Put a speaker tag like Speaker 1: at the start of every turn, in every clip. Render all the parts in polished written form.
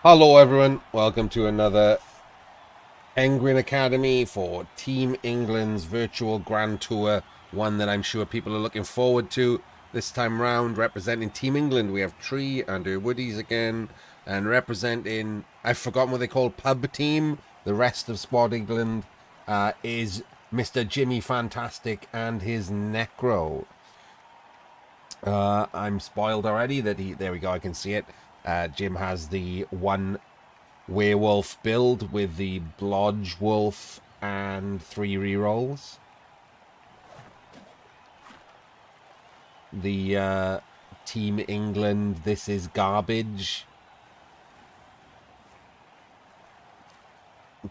Speaker 1: Hello everyone, welcome to another Penguin Academy for Team England's virtual Grand Tour, one that I'm sure people are looking forward to. This time round, representing Team England, we have Tree under Woodies again, and representing, I've forgotten what they call pub team, the rest of Squad England, is Mr. Jimmy Fantastic and his Necro. I'm spoiled already that there we go, I can see it. Jim has the one werewolf build with the Blodge Wolf and 3 rerolls. The Team England, this is garbage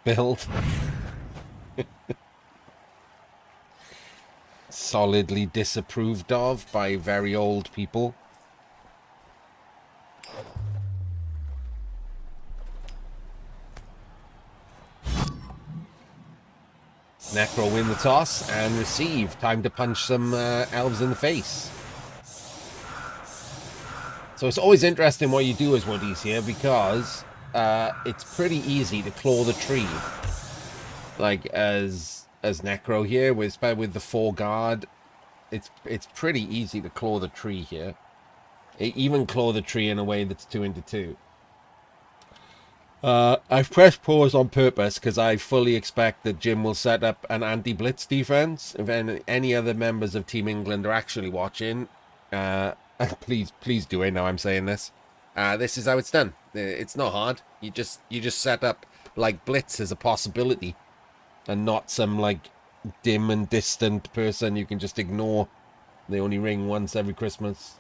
Speaker 1: build. Solidly disapproved of by very old people. Necro win the toss and receive. Time to punch some elves in the face. So it's always interesting what you do as Woodies here, because it's pretty easy to claw the tree. Like as Necro here with the 4 guard, it's pretty easy to claw the tree here. Even claw the tree in a way that's 2 into 2. I've pressed pause on purpose because I fully expect that Jim will set up an anti-blitz defense. If any other members of Team England are actually watching, please do it. Now I'm saying this. This is how it's done. It's not hard. You just set up like blitz as a possibility, and not some like dim and distant person you can just ignore. They only ring once every Christmas.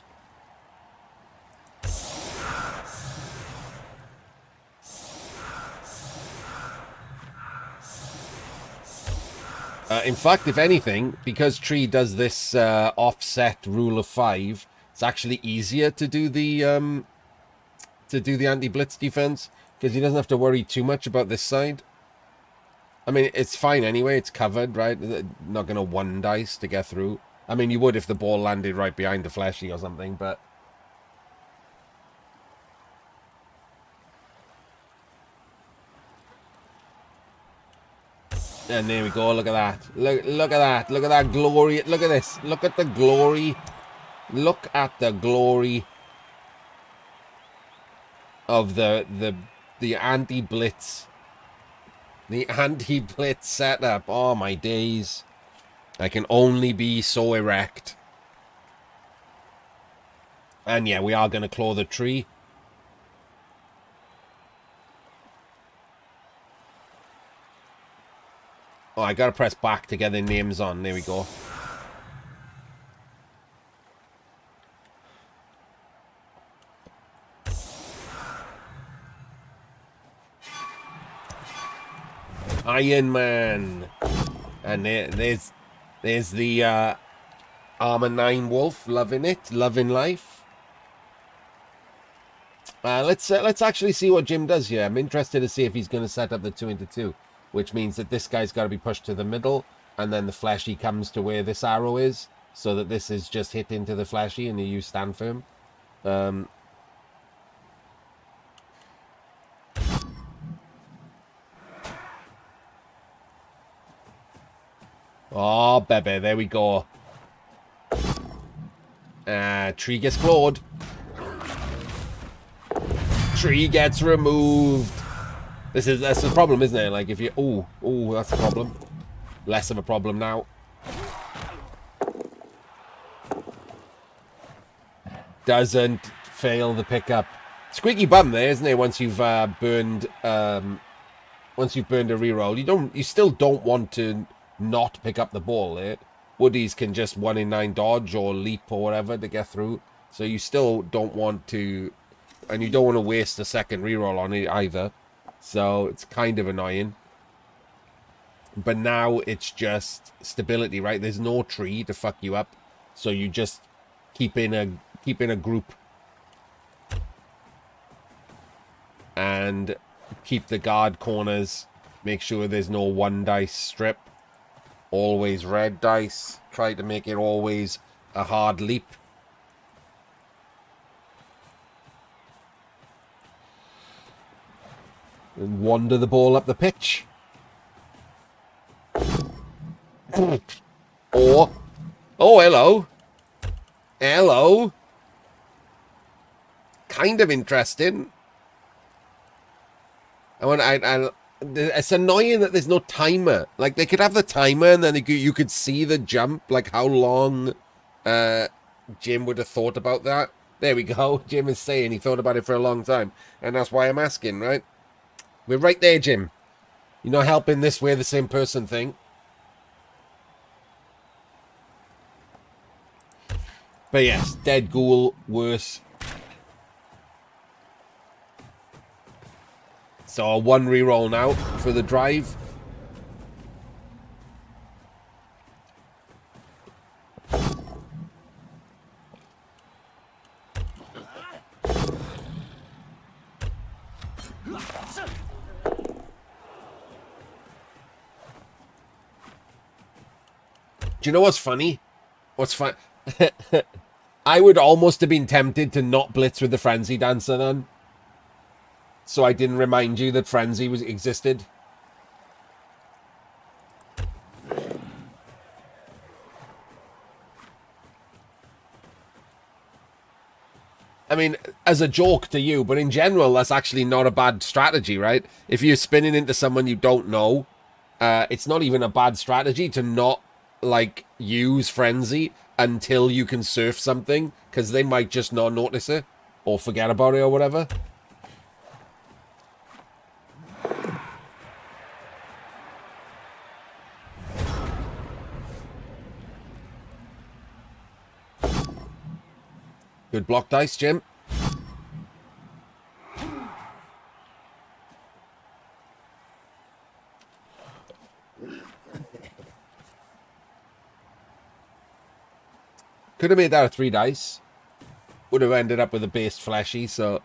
Speaker 1: In fact, if anything, because Tree does this offset rule of 5, it's actually easier to do the anti-blitz defense, because he doesn't have to worry too much about this side. I mean, it's fine anyway. It's covered, right? Not going to 1 dice to get through. I mean, you would if the ball landed right behind the fleshy or something, but... And there we go. Look at that. Look at that. Look at that glory. Look at this. Look at the glory. Look at the glory of the anti-blitz. The anti-blitz setup. Oh, my days. I can only be so erect. And yeah, we are going to claw the tree. Oh, I gotta press back to get the names on. There we go. Iron Man. And there's the Armor 9 Wolf. Loving it. Loving life. Let's actually see what Jim does here. I'm interested to see if he's going to set up the 2 into 2. Which means that this guy's got to be pushed to the middle, and then the fleshy comes to where this arrow is, so that this is just hit into the fleshy and you stand firm. Oh, baby, there we go. Tree gets clawed. Tree gets removed. That's the problem, isn't it? Like if you... Oh, that's a problem. Less of a problem now. Doesn't fail the pickup. Squeaky bum there, isn't it? Once you've burned a reroll, you still don't want to not pick up the ball there. Woodies can just 1 in 9 dodge or leap or whatever to get through. So you still don't want to... And you don't want to waste a second reroll on it either. So it's kind of annoying. But now it's just stability, right? There's no tree to fuck you up. So you just keep in a group. And keep the guard corners. Make sure there's no 1 dice strip. Always red dice. Try to make it always a hard leap. and wander the ball up the pitch. Or, oh, hello. Hello. Kind of interesting. It's annoying that there's no timer. Like, they could have the timer and then you could see the jump, like how long Jim would have thought about that. There we go. Jim is saying he thought about it for a long time. And that's why I'm asking, right? We're right there, Jim. You're not helping this we're the same person thing. But yes, dead ghoul, worse. So one reroll now for the drive. Do you know what's funny? What's fun? I would almost have been tempted to not blitz with the Frenzy Dancer then. So I didn't remind you that Frenzy existed. I mean, as a joke to you, but in general, that's actually not a bad strategy, right? If you're spinning into someone you don't know, it's not even a bad strategy to not, like, use Frenzy until you can surf something, because they might just not notice it, or forget about it, or whatever. Good block dice, Jim. Could have made that a 3 dice. Would have ended up with a base fleshy, so...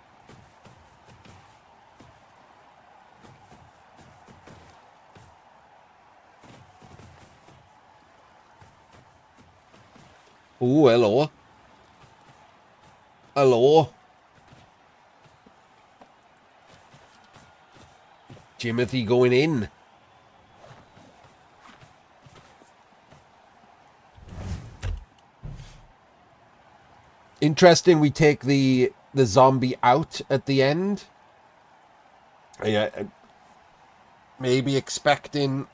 Speaker 1: Ooh, hello. Hello. Jimothy going in. Interesting, we take the zombie out at the end. Yeah, maybe expecting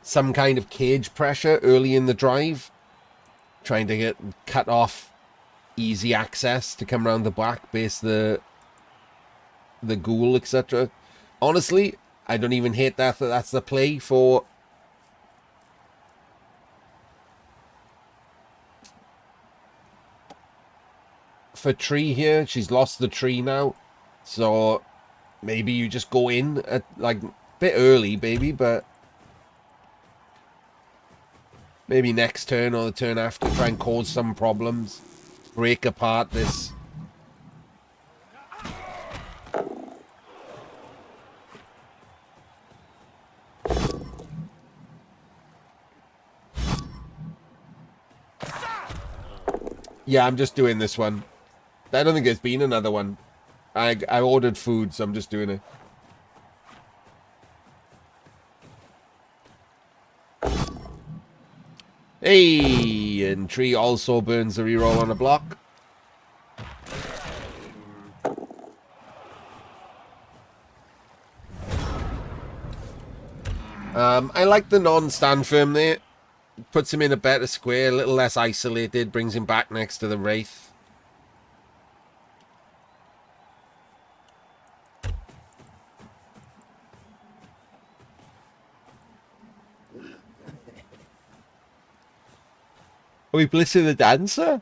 Speaker 1: some kind of cage pressure early in the drive. Trying to get cut off easy access to come around the back, base the ghoul, etc. Honestly, I don't even hate that that's the play for Tree here. She's lost the tree now, so maybe you just go in at like a bit early, baby, but maybe next turn or the turn after try and cause some problems, break apart this. Yeah, I'm just doing this one. I don't think there's been another one. I ordered food, so I'm just doing it. Hey, and Tree also burns the reroll on a block. I like the non-stand firm there. Puts him in a better square, a little less isolated, brings him back next to the Wraith. Are we blitzing the Dancer?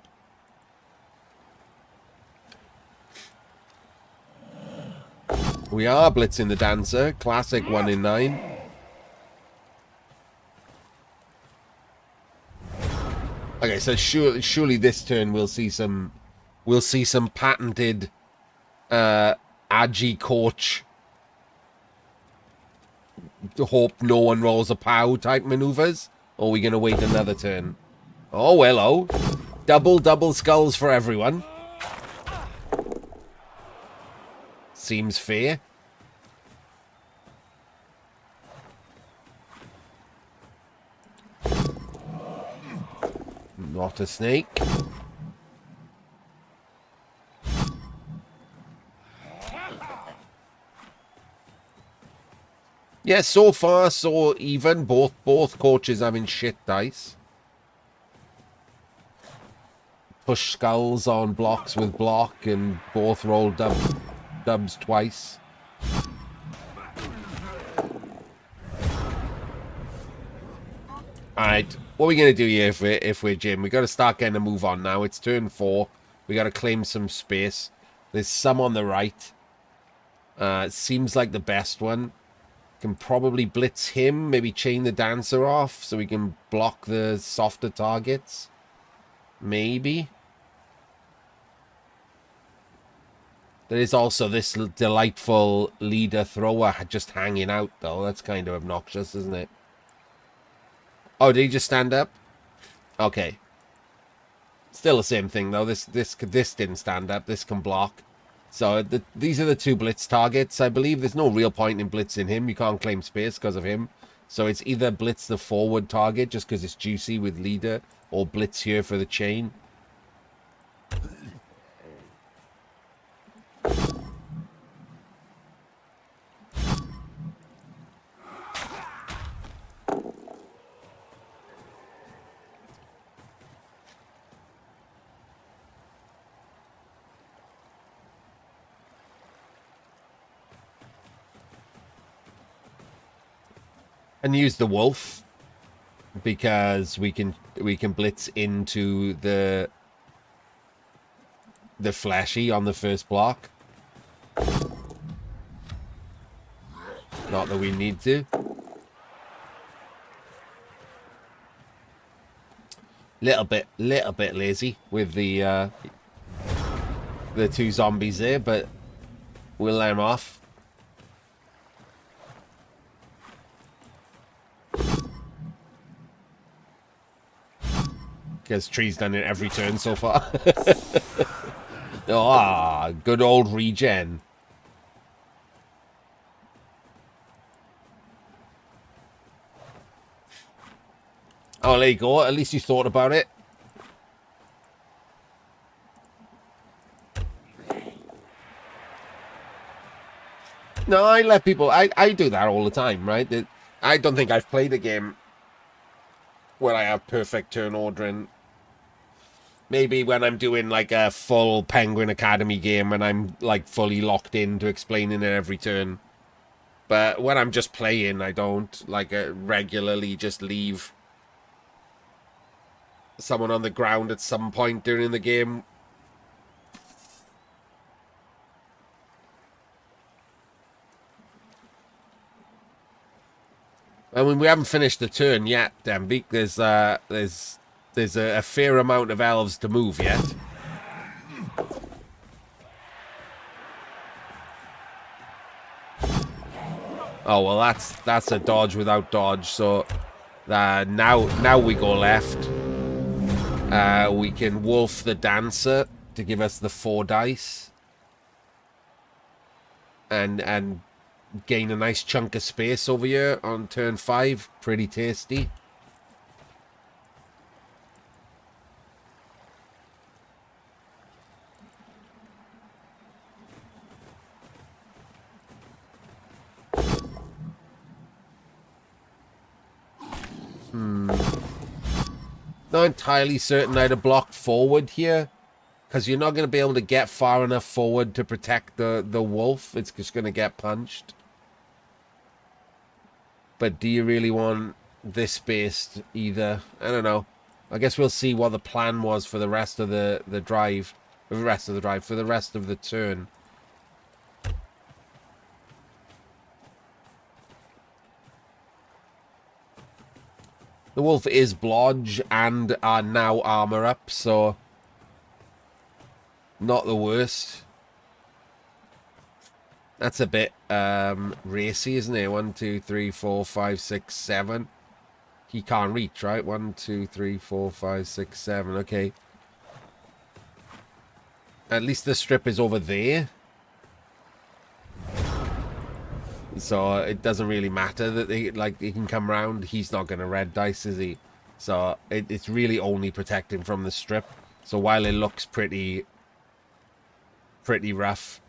Speaker 1: We are blitzing the Dancer. Classic 1 in 9. Okay, so surely this turn we'll see some patented Agi coach. Hope no one rolls a POW type maneuvers. Or are we gonna wait another turn? Oh, hello. Double skulls for everyone. Seems fair. Not a snake. Yeah, so far so even. Both coaches having shit dice. Push skulls on blocks with block, and both roll dubs twice. Alright, what are we going to do here if we're Jim? We got to start getting a move on now. It's turn 4. We got to claim some space. There's some on the right. It seems like the best one. Can probably blitz him, maybe chain the dancer off so we can block the softer targets. Maybe. There is also this delightful leader thrower just hanging out, though. That's kind of obnoxious, isn't it? Oh, did he just stand up? Okay. Still the same thing, though. This didn't stand up. This can block. So these are the 2 blitz targets. I believe there's no real point in blitzing him. You can't claim space because of him. So it's either blitz the forward target just because it's juicy with leader, or blitz here for the chain. And use the wolf because we can blitz into the fleshy on the first block. Not that we need to. Little bit lazy with the 2 zombies there, but we'll let them off. Because Tree's done it every turn so far. Ah, good old regen. Oh, there you go. At least you thought about it. No, I let people... I do that all the time, right? I don't think I've played a game where I have perfect turn ordering. Maybe when I'm doing like a full Penguin Academy game and I'm like fully locked into explaining it every turn. But when I'm just playing, I don't like regularly just leave someone on the ground at some point during the game. I mean, we haven't finished the turn yet, Dembeek. There's a fair amount of elves to move yet. Oh well, that's a dodge without dodge. So now we go left. We can wolf the dancer to give us the 4 dice, and gain a nice chunk of space over here on turn 5. Pretty tasty. Not entirely certain I'd have blocked forward here, because you're not going to be able to get far enough forward to protect the wolf. It's just going to get punched. But do you really want this based either? I don't know. I guess we'll see what the plan was for the rest of the drive. For the rest of the turn. The wolf is blodge and are now armor up, so not the worst. That's a bit racy, isn't it? 1, 2, 3, 4, 5, 6, 7. He can't reach, right? 1, 2, 3, 4, 5, 6, 7. Okay. At least the strip is over there. So it doesn't really matter that he can come round. He's not going to red dice, is he? So it's really only protecting from the strip. So while it looks pretty rough,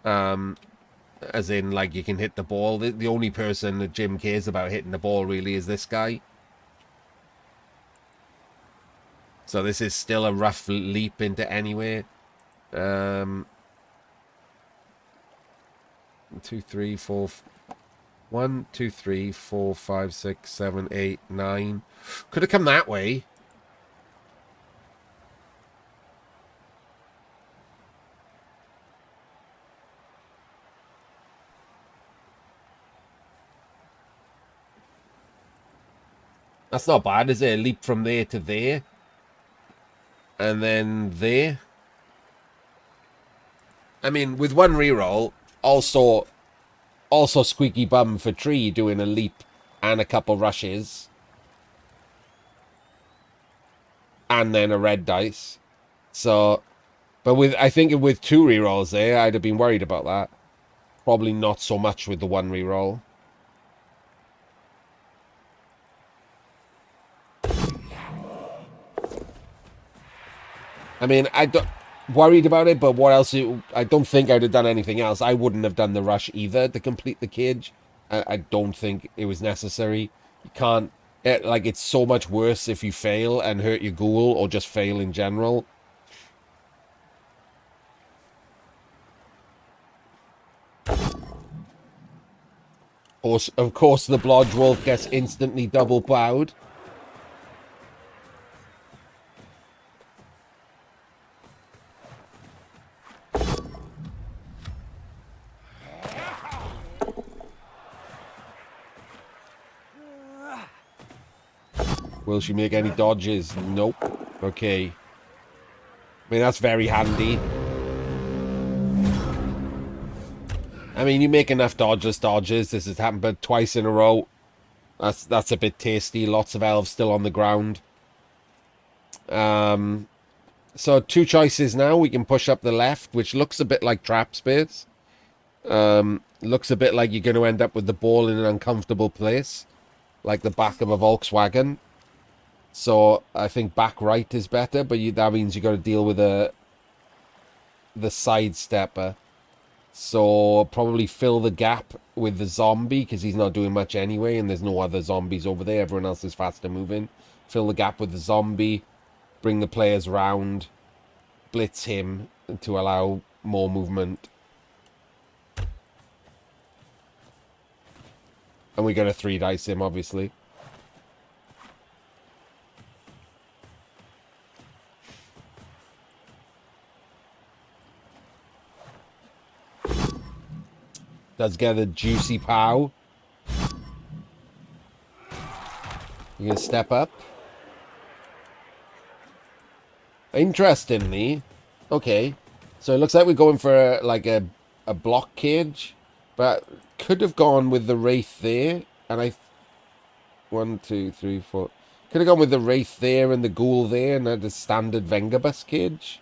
Speaker 1: as in like you can hit the ball, the only person that Jim cares about hitting the ball really is this guy. So this is still a rough leap into anywhere. 2, 3, 4. 1, 2, 3, 4, 5, 6, 7, 8, 9. Could have come that way. That's not bad, is it? A leap from there to there. And then there. I mean, with one reroll, also squeaky bum for Tree doing a leap and a couple rushes. And then a red dice. So, but I think with 2 rerolls there, I'd have been worried about that. Probably not so much with the 1 reroll. I mean, I don't worried about it, but what else? I don't think I'd have done anything else. I wouldn't have done the rush either to complete the cage. I don't think it was necessary. You can't. It's so much worse if you fail and hurt your ghoul or just fail in general. Of course, the Blodge Wolf gets instantly double bowed. Will she make any dodges? Nope. Okay. I mean, that's very handy. I mean, you make enough dodges. This has happened but twice in a row. That's a bit tasty. Lots of elves still on the ground. So 2 choices now. We can push up the left, which looks a bit like trap space. Looks a bit like you're going to end up with the ball in an uncomfortable place, like the back of a Volkswagen. So I think back right is better, but that means you got to deal with the side stepper. So probably fill the gap with the zombie because he's not doing much anyway, and there's no other zombies over there. Everyone else is faster moving. Fill the gap with the zombie, bring the players round, blitz him to allow more movement. And we got to 3 dice him, obviously. Does get a juicy pow. You gonna step up? Interestingly, okay. So it looks like we're going for like a block cage, but could have gone with the Wraith there, and 1, 2, 3, 4. Could have gone with the Wraith there and the Ghoul there, and had a standard Vengabus cage.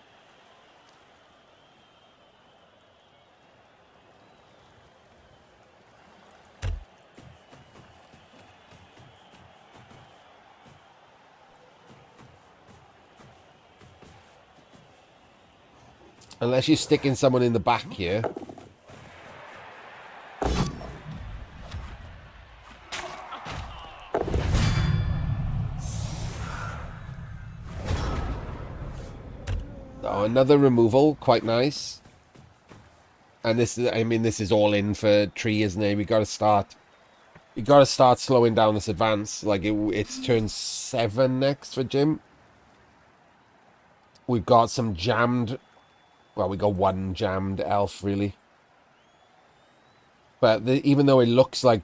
Speaker 1: Unless you're sticking someone in the back here. Oh, another removal. Quite nice. And this is all in for Tree, isn't it? We got to start slowing down this advance. Like, it's turn 7 next for Jim. We've got some jammed... Well, we got 1 jammed elf, really. But even though it looks like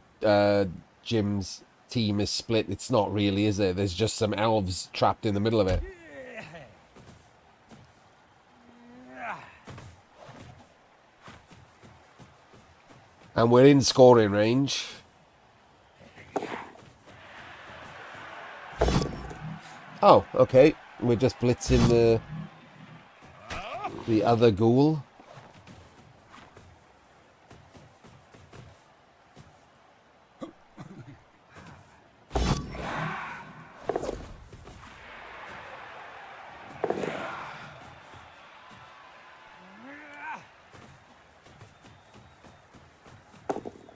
Speaker 1: Jim's team is split, it's not really, is it? There's just some elves trapped in the middle of it. And we're in scoring range. Oh, okay. We're just blitzing the other ghoul.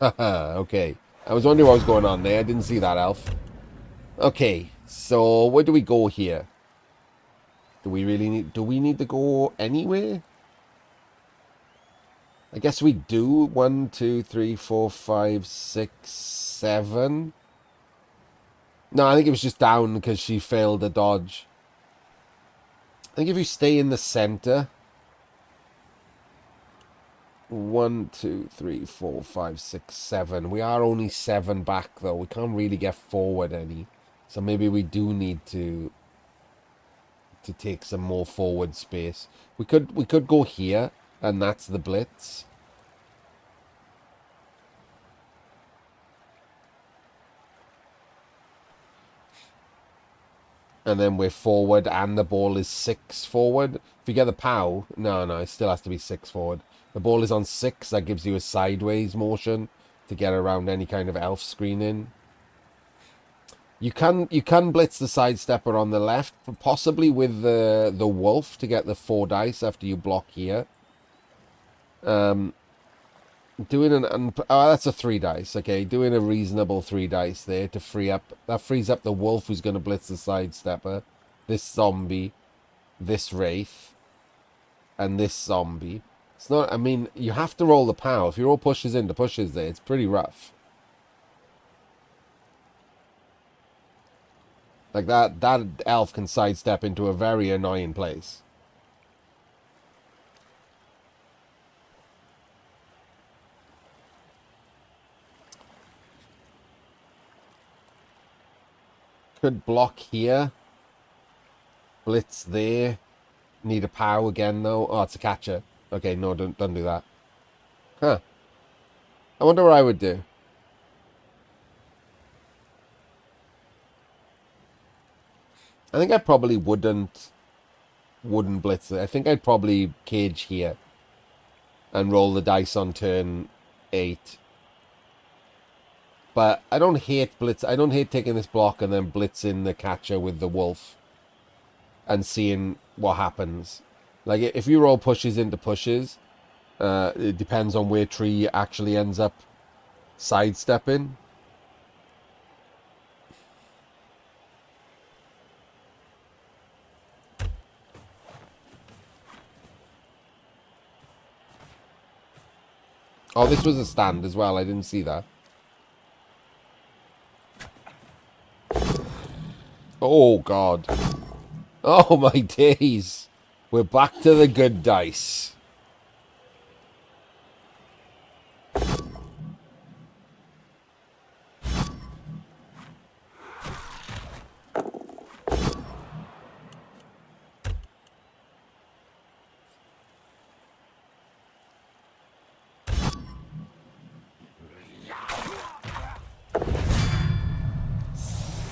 Speaker 1: Okay. I was wondering what was going on there. I didn't see that, Elf. Okay, so where do we go here? Do we need to go anywhere? I guess we do. 1, 2, 3, 4, 5, 6, 7. No, I think it was just down because she failed a dodge. I think if you stay in the center. 1, 2, 3, 4, 5, 6, 7. We are only 7 back though. We can't really get forward any. So maybe we do need to take some more forward space. We could go here, and that's the blitz. And then we're forward, and the ball is 6 forward. If you get the POW, no, it still has to be 6 forward. The ball is on 6, that gives you a sideways motion to get around any kind of elf screening. You can blitz the sidestepper on the left, possibly with the wolf to get the 4 dice after you block here. That's a 3 dice. Okay, doing a reasonable 3 dice there to free up. That frees up the wolf who's going to blitz the sidestepper, this zombie, this wraith, and this zombie. It's not. I mean, you have to roll the POW. If you roll pushes into pushes there, it's pretty rough. Like that elf can sidestep into a very annoying place. Could block here. Blitz there. Need a POW again though. Oh, it's a catcher. Okay, no, don't do that. Huh. I wonder what I would do. I think I probably wouldn't blitz it. I think I'd probably cage here and roll the dice on turn 8. But I don't hate blitz. I don't hate taking this block and then blitzing the catcher with the wolf and seeing what happens. Like, if you roll pushes into pushes, it depends on where tree actually ends up sidestepping. Oh, this was a stand as well. I didn't see that. Oh, God. Oh, my days. We're back to the good dice.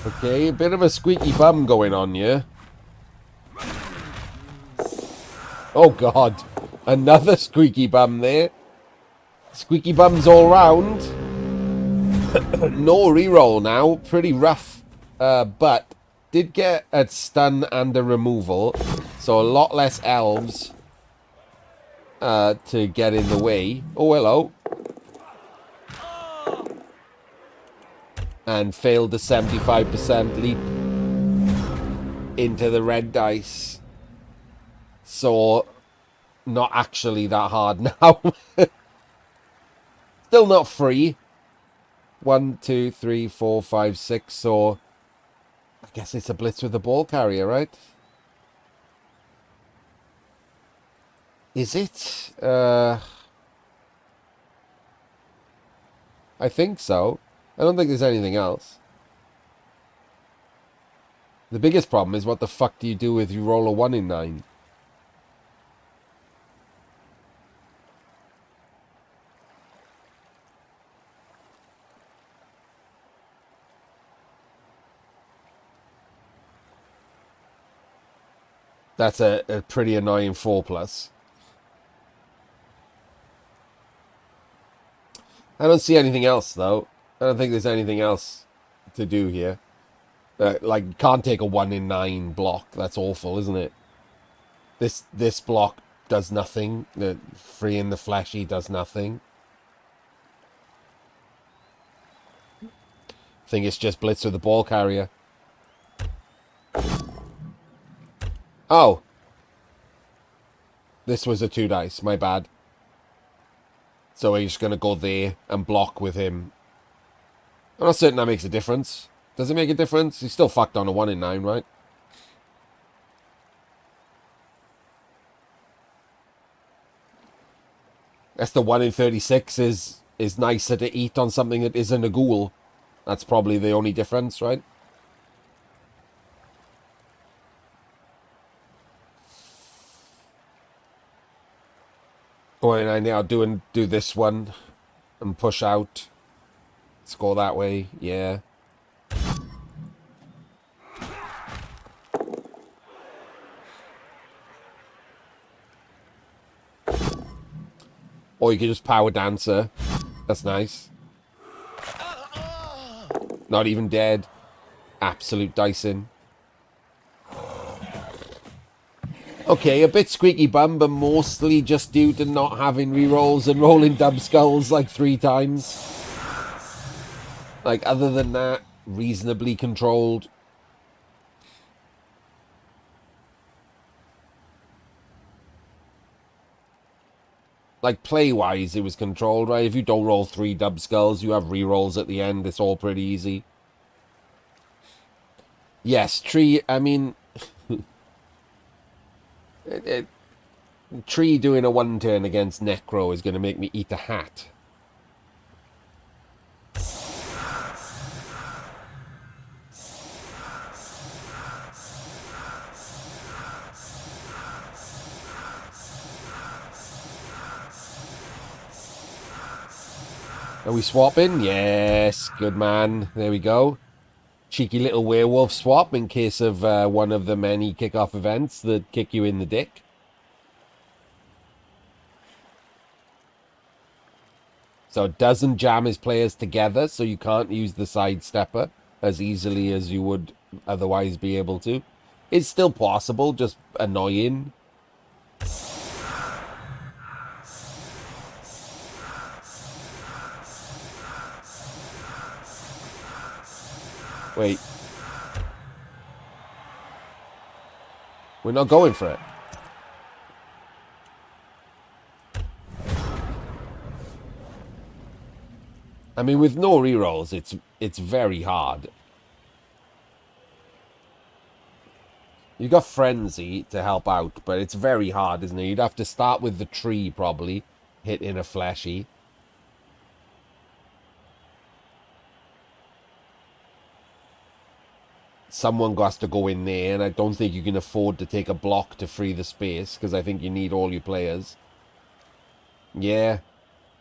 Speaker 1: Okay, a bit of a squeaky bum going on here. Oh, God. Another squeaky bum there. Squeaky bums all round. No reroll now. Pretty rough. But did get a stun and a removal. So a lot less elves to get in the way. Oh, hello. And failed the 75% leap into the red dice. So, not actually that hard now. Still not free. 1, 2, 3, 4, 5, 6. So, I guess it's a blitz with the ball carrier, right? Is it? I think so. I don't think there's anything else. The biggest problem is what the fuck do you do if you roll a 1 in 9? That's a pretty annoying 4+. I don't see anything else, though. I don't think there's anything else to do here. Like, can't take a 1 in 9 block. That's awful, isn't it? This block does nothing. The freeing the fleshy does nothing. think it's just Blitz with the ball carrier. Oh. This was a 2 dice, my bad. So he's going to go there and block with him. I'm not certain that makes a difference. Does it make a difference? He's still fucked on a 1 in 9, right? That's the 1 in 36 is nicer to eat on something that isn't a ghoul. That's probably the only difference, right? Oh, and I now do this one and push out. Let's go that way, yeah. Or you can just power dancer. That's nice. Not even dead. Absolute dicing. Okay, a bit squeaky bum, but mostly just due to not having rerolls and rolling dub skulls like 3 times. Like, other than that, reasonably controlled. Like, play-wise, it was controlled, right? If you don't roll 3 dub skulls, you have rerolls at the end. It's all pretty easy. Yes, Tree, I mean... Tree doing a 1 turn against Necro is going to make me eat a hat. Are we swapping? Yes, good man. There we go. Cheeky little werewolf swap in case of one of the many kickoff events that kick you in the dick. So it doesn't jam his players together, so you can't use the sidestepper as easily as you would otherwise be able to. It's still possible, just annoying. Wait. We're not going for it. I mean, with no rerolls, it's very hard. You've got Frenzy to help out, but it's very hard, isn't it? You'd have to start with the tree, probably. Hit in a fleshy. Someone has to go in there, and I don't think you can afford to take a block to free the space, because I think you need all your players. Yeah.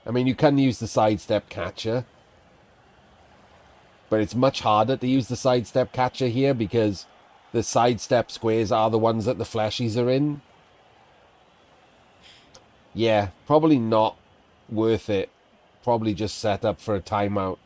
Speaker 1: I mean, you can use the sidestep catcher. But it's much harder to use the sidestep catcher here, because the sidestep squares are the ones that the fleshies are in. Yeah, probably not worth it. Probably just set up for a timeout.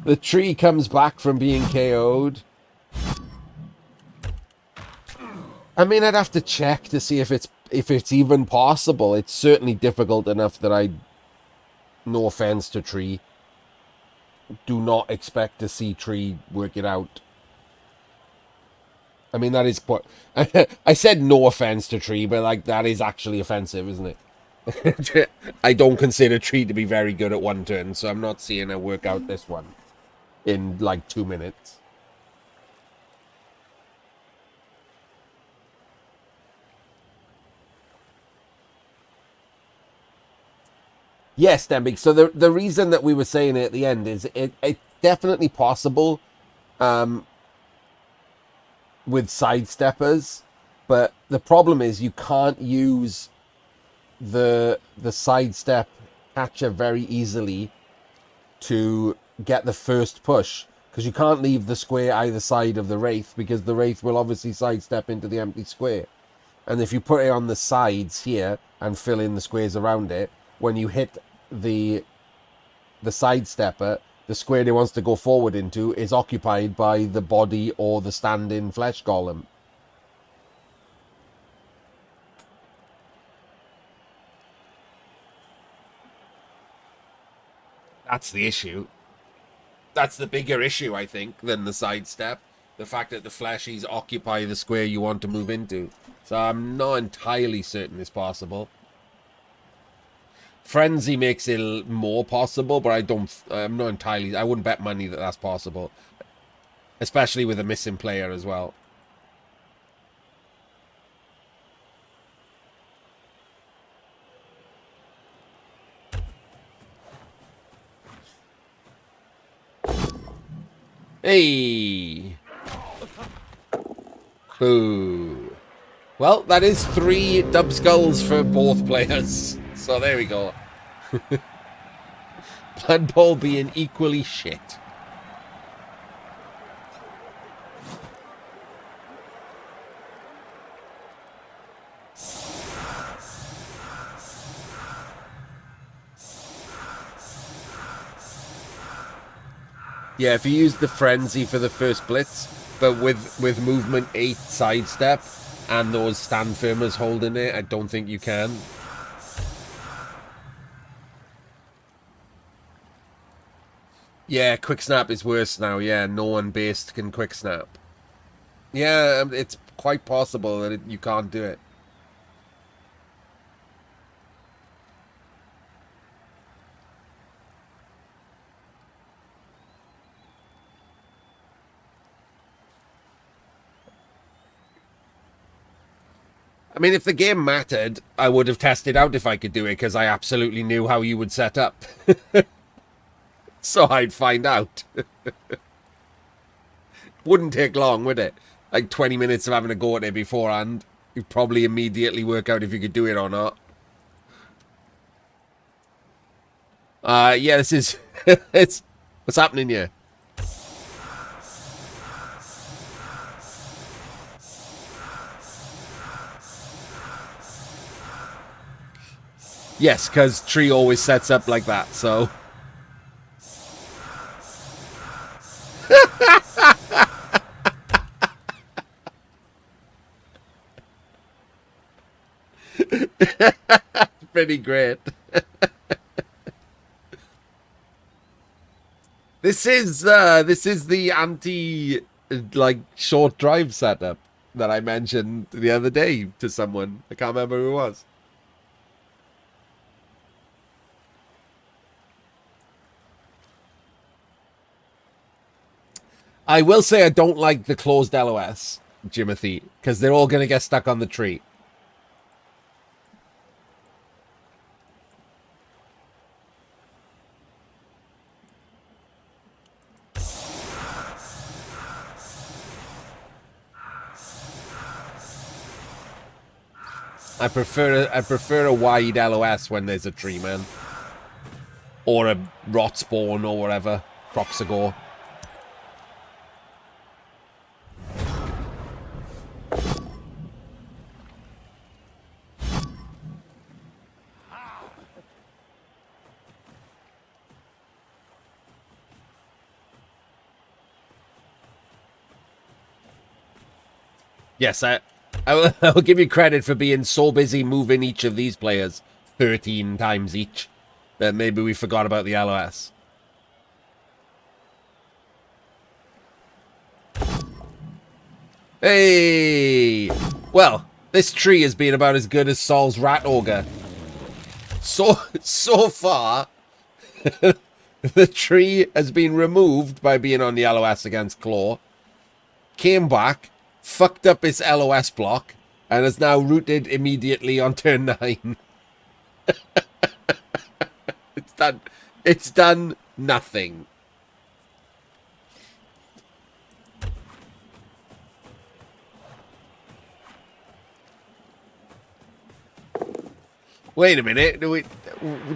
Speaker 1: The tree comes back from being KO'd. I mean, I'd have to check to see if it's even possible. It's certainly difficult enough that I, no offense to Tree, do not expect to see Tree work it out. I mean, that is quite... I said no offense to Tree, but like that is actually offensive, isn't it? I don't consider Tree to be very good at 1 turn, so I'm not seeing her work out this one in like 2 minutes. Yes, Dembig. So the reason that we were saying it at the end is it's definitely possible with sidesteppers, but the problem is you can't use the sidestep catcher very easily to get the first push, because you can't leave the square either side of the Wraith, because the Wraith will obviously sidestep into the empty square. And if you put it on the sides here and fill in the squares around it, when you hit the sidestepper, the square he wants to go forward into, is occupied by the body or the stand-in flesh golem. That's the issue. That's the bigger issue, I think, than the sidestep. The fact that the fleshies occupy the square you want to move into. So I'm not entirely certain it's possible. Frenzy makes it more possible, but I'm not entirely... I wouldn't bet money that that's possible. Especially with a missing player as well. Hey! Boo. Well, that is 3 dub skulls for both players. So there we go. Blood Bowl being equally shit. Yeah, if you use the Frenzy for the first blitz, but with movement 8 sidestep and those stand firmers holding it, I don't think you can. Yeah, quick snap is worse now. Yeah, no one based can quick snap. Yeah, it's quite possible that you can't do it. I mean, if the game mattered, I would have tested out if I could do it, because I absolutely knew how you would set up. So I'd find out. Wouldn't take long, would it? Like 20 minutes of having a go at it beforehand. You'd probably immediately work out if you could do it or not. Yeah, this is... what's happening here? Yes, because tree always sets up like that, so... Pretty great. This is the anti short drive setup that I mentioned the other day to someone. I can't remember who it was. I will say I don't like the closed LOS, Jimothy, because they're all going to get stuck on the tree. I prefer a wide LOS when there's a tree, man. Or a rot spawn or whatever. Croxagore. Yes, I will give you credit for being so busy moving each of these players 13 times each that maybe we forgot about the LOS. Hey! Well, this tree has been about as good as Saul's Rat Ogre. So far, the tree has been removed by being on the LOS against Claw, came back, fucked up its LOS block, and is now rooted immediately on turn 9. It's done nothing. Wait a minute.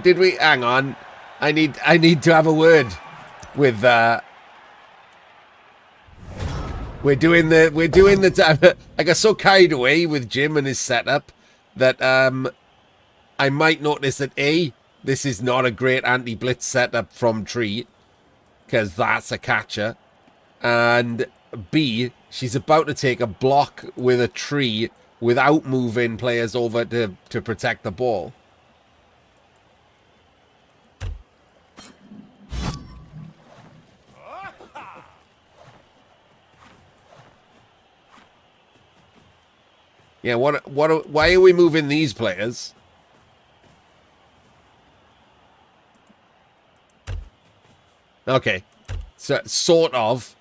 Speaker 1: Did we hang on? I need to have a word with we're doing the I got so carried away with Jim and his setup that I might notice that A, This is not a great anti-blitz setup from tree, because that's a catcher. And B, she's about to take a block with a tree without moving players over to protect the ball. Yeah, why are we moving these players? Okay. So, sort of.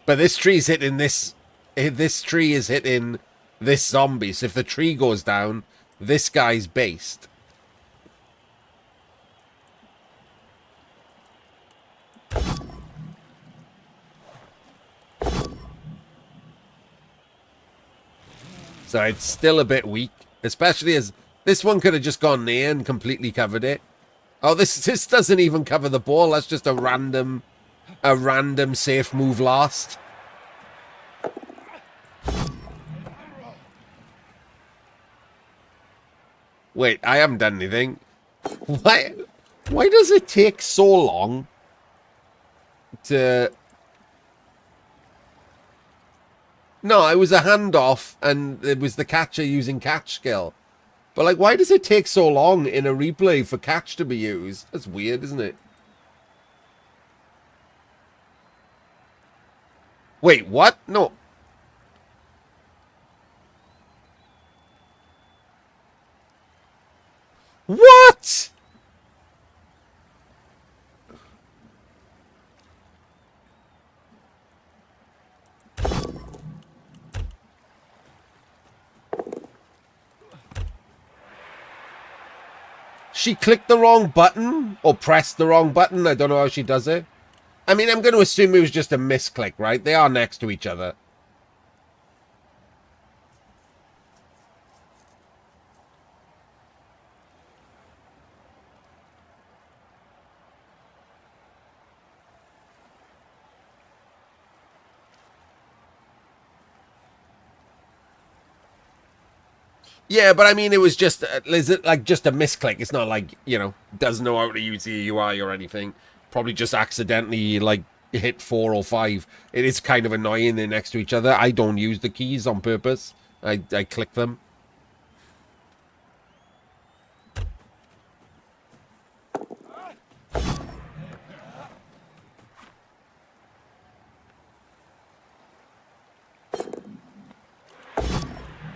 Speaker 1: But this tree's hitting this. This tree is hitting this zombie. So if the tree goes down, this guy's based. So it's still a bit weak, especially as this one could have just gone near and completely covered it. Oh, this doesn't even cover the ball. That's just a random safe move last. Wait, I haven't done anything. Why does it take so long to... No, it was a handoff, and it was the catcher using catch skill. But, like, why does it take so long in a replay for catch to be used? That's weird, isn't it? Wait, what? No. What? She clicked the wrong button? Or pressed the wrong button? I don't know how she does it. I mean, I'm going to assume it was just a misclick, right? They are next to each other. Yeah, but I mean, it was just, is it like just a misclick? It's not like, you know, doesn't know how to use the UI or anything. Probably just accidentally, like, hit 4 or 5. It is kind of annoying they're next to each other. I don't use the keys on purpose. I click them.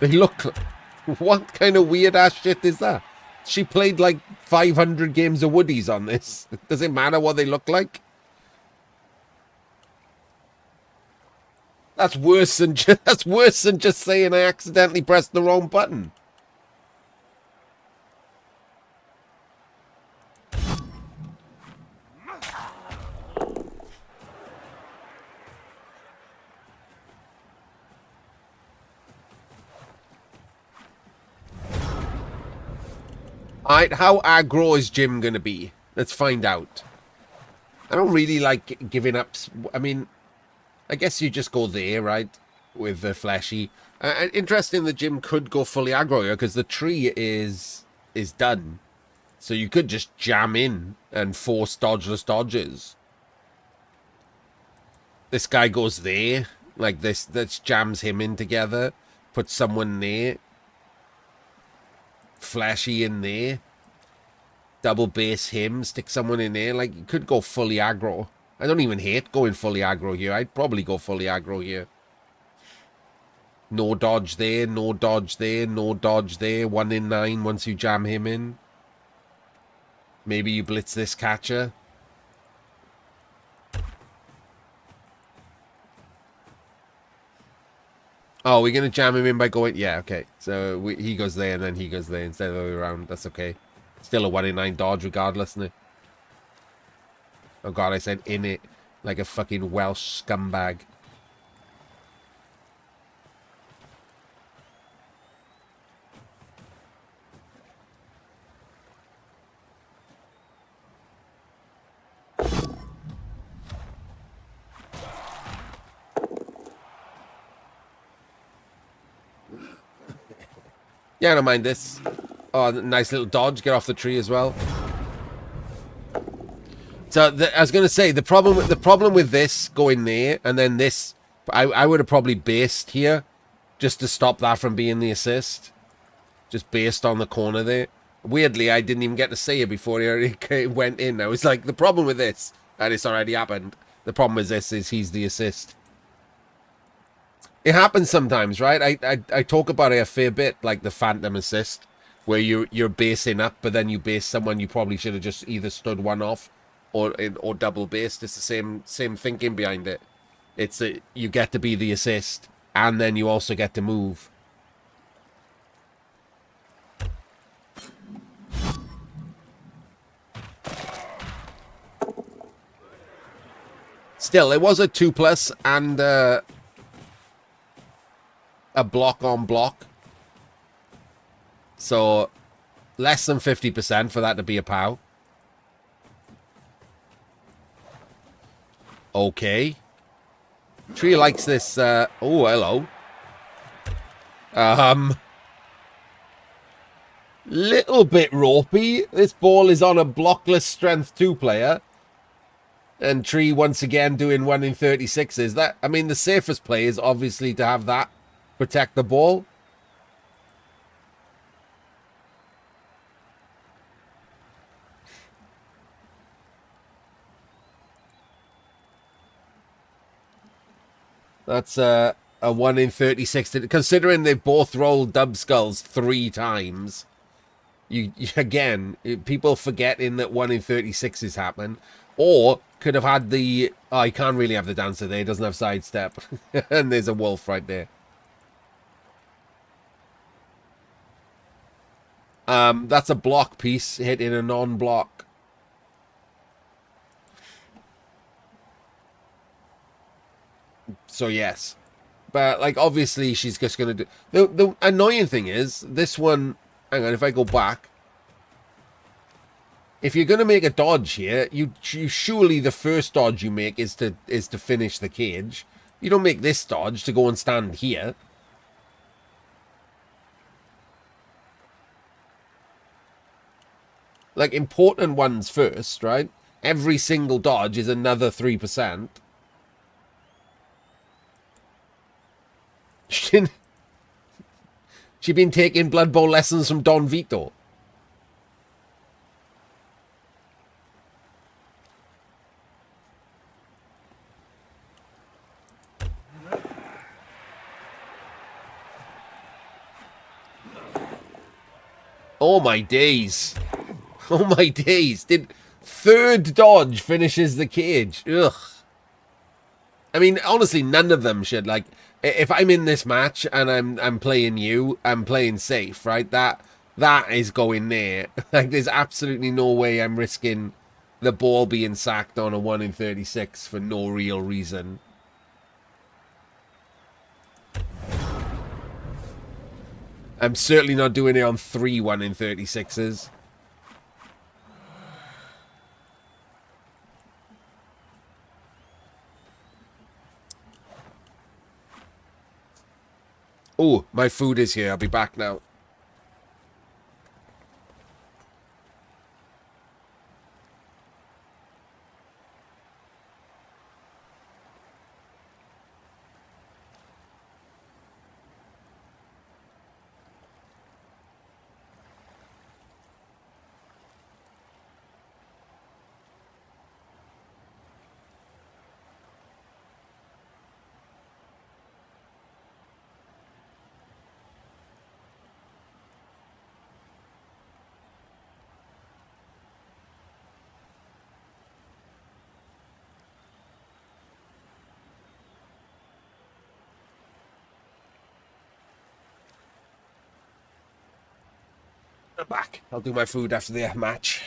Speaker 1: They look... What kind of weird-ass shit is that? She played like 500 games of Woodies on this. Does it matter what they look like? That's worse than just saying I accidentally pressed the wrong button. Alright, how aggro is Jim going to be? Let's find out. I don't really like giving up... I mean, I guess you just go there, right? With the fleshy. Interesting that Jim could go fully aggro here, because the tree is done. So you could just jam in and force dodgeless dodges. This guy goes there. Like this, that jams him in together. Put someone there. Flashy in there. Double base him. Stick someone in there. Like, you could go fully aggro. I don't even hate going fully aggro here. I'd probably go fully aggro here. No dodge there. No dodge there. No dodge there. 1 in 9 once you jam him in. Maybe you blitz this catcher. Oh, we're going to jam him in by going... Yeah, okay. So he goes there and then he goes there instead of the other way around. That's okay. Still a 1 in 9 dodge regardless, isn't it? Oh god, I said in it. Like a fucking Welsh scumbag. Yeah, I don't mind this. Oh, nice little dodge. Get off the tree as well. So I was going to say the problem with this going there and then this, I would have probably based here just to stop that from being the assist, just based on the corner there. Weirdly, I didn't even get to say it before he went in. I was like, the problem with this, and it's already happened. The problem with this is he's the assist. It happens sometimes, right? I talk about it a fair bit, like the phantom assist, where you're basing up, but then you base someone you probably should have just either stood one off or double based. It's the same thinking behind it. It's you get to be the assist, and then you also get to move. Still, it was a 2+ and a block on block. So, less than 50% for that to be a POW. Okay. Tree likes this. Oh, hello. Little bit ropey. This ball is on a blockless strength 2 player. And Tree once again doing 1 in 36s. That, I mean, the safest play is obviously to have that protect the ball. That's a 1 in 36. Considering they've both rolled dub skulls 3 times. You again, people forgetting that 1 in 36 happen. Or could have had the... Oh, he can't really have the dancer there. He doesn't have sidestep. And there's a wolf right there. That's a block piece hitting a non-block. So, yes. But, like, obviously she's just going to do... The annoying thing is, this one... Hang on, if I go back... If you're going to make a dodge here, you surely the first dodge you make is to finish the cage. You don't make this dodge to go and stand here. Like, important ones first, right? Every single dodge is another 3%. She's been taking Blood Bowl lessons from Don Vito. Oh my days. Oh my days. Third dodge finishes the cage. Ugh. I mean, honestly, none of them should. Like, if I'm in this match and I'm playing you, I'm playing safe, right? That is going there. Like, there's absolutely no way I'm risking the ball being sacked on a 1 in 36 for no real reason. I'm certainly not doing it on 3 1 in 36s. Oh, my food is here. I'll be back now. I'm back. I'll do my food after the match.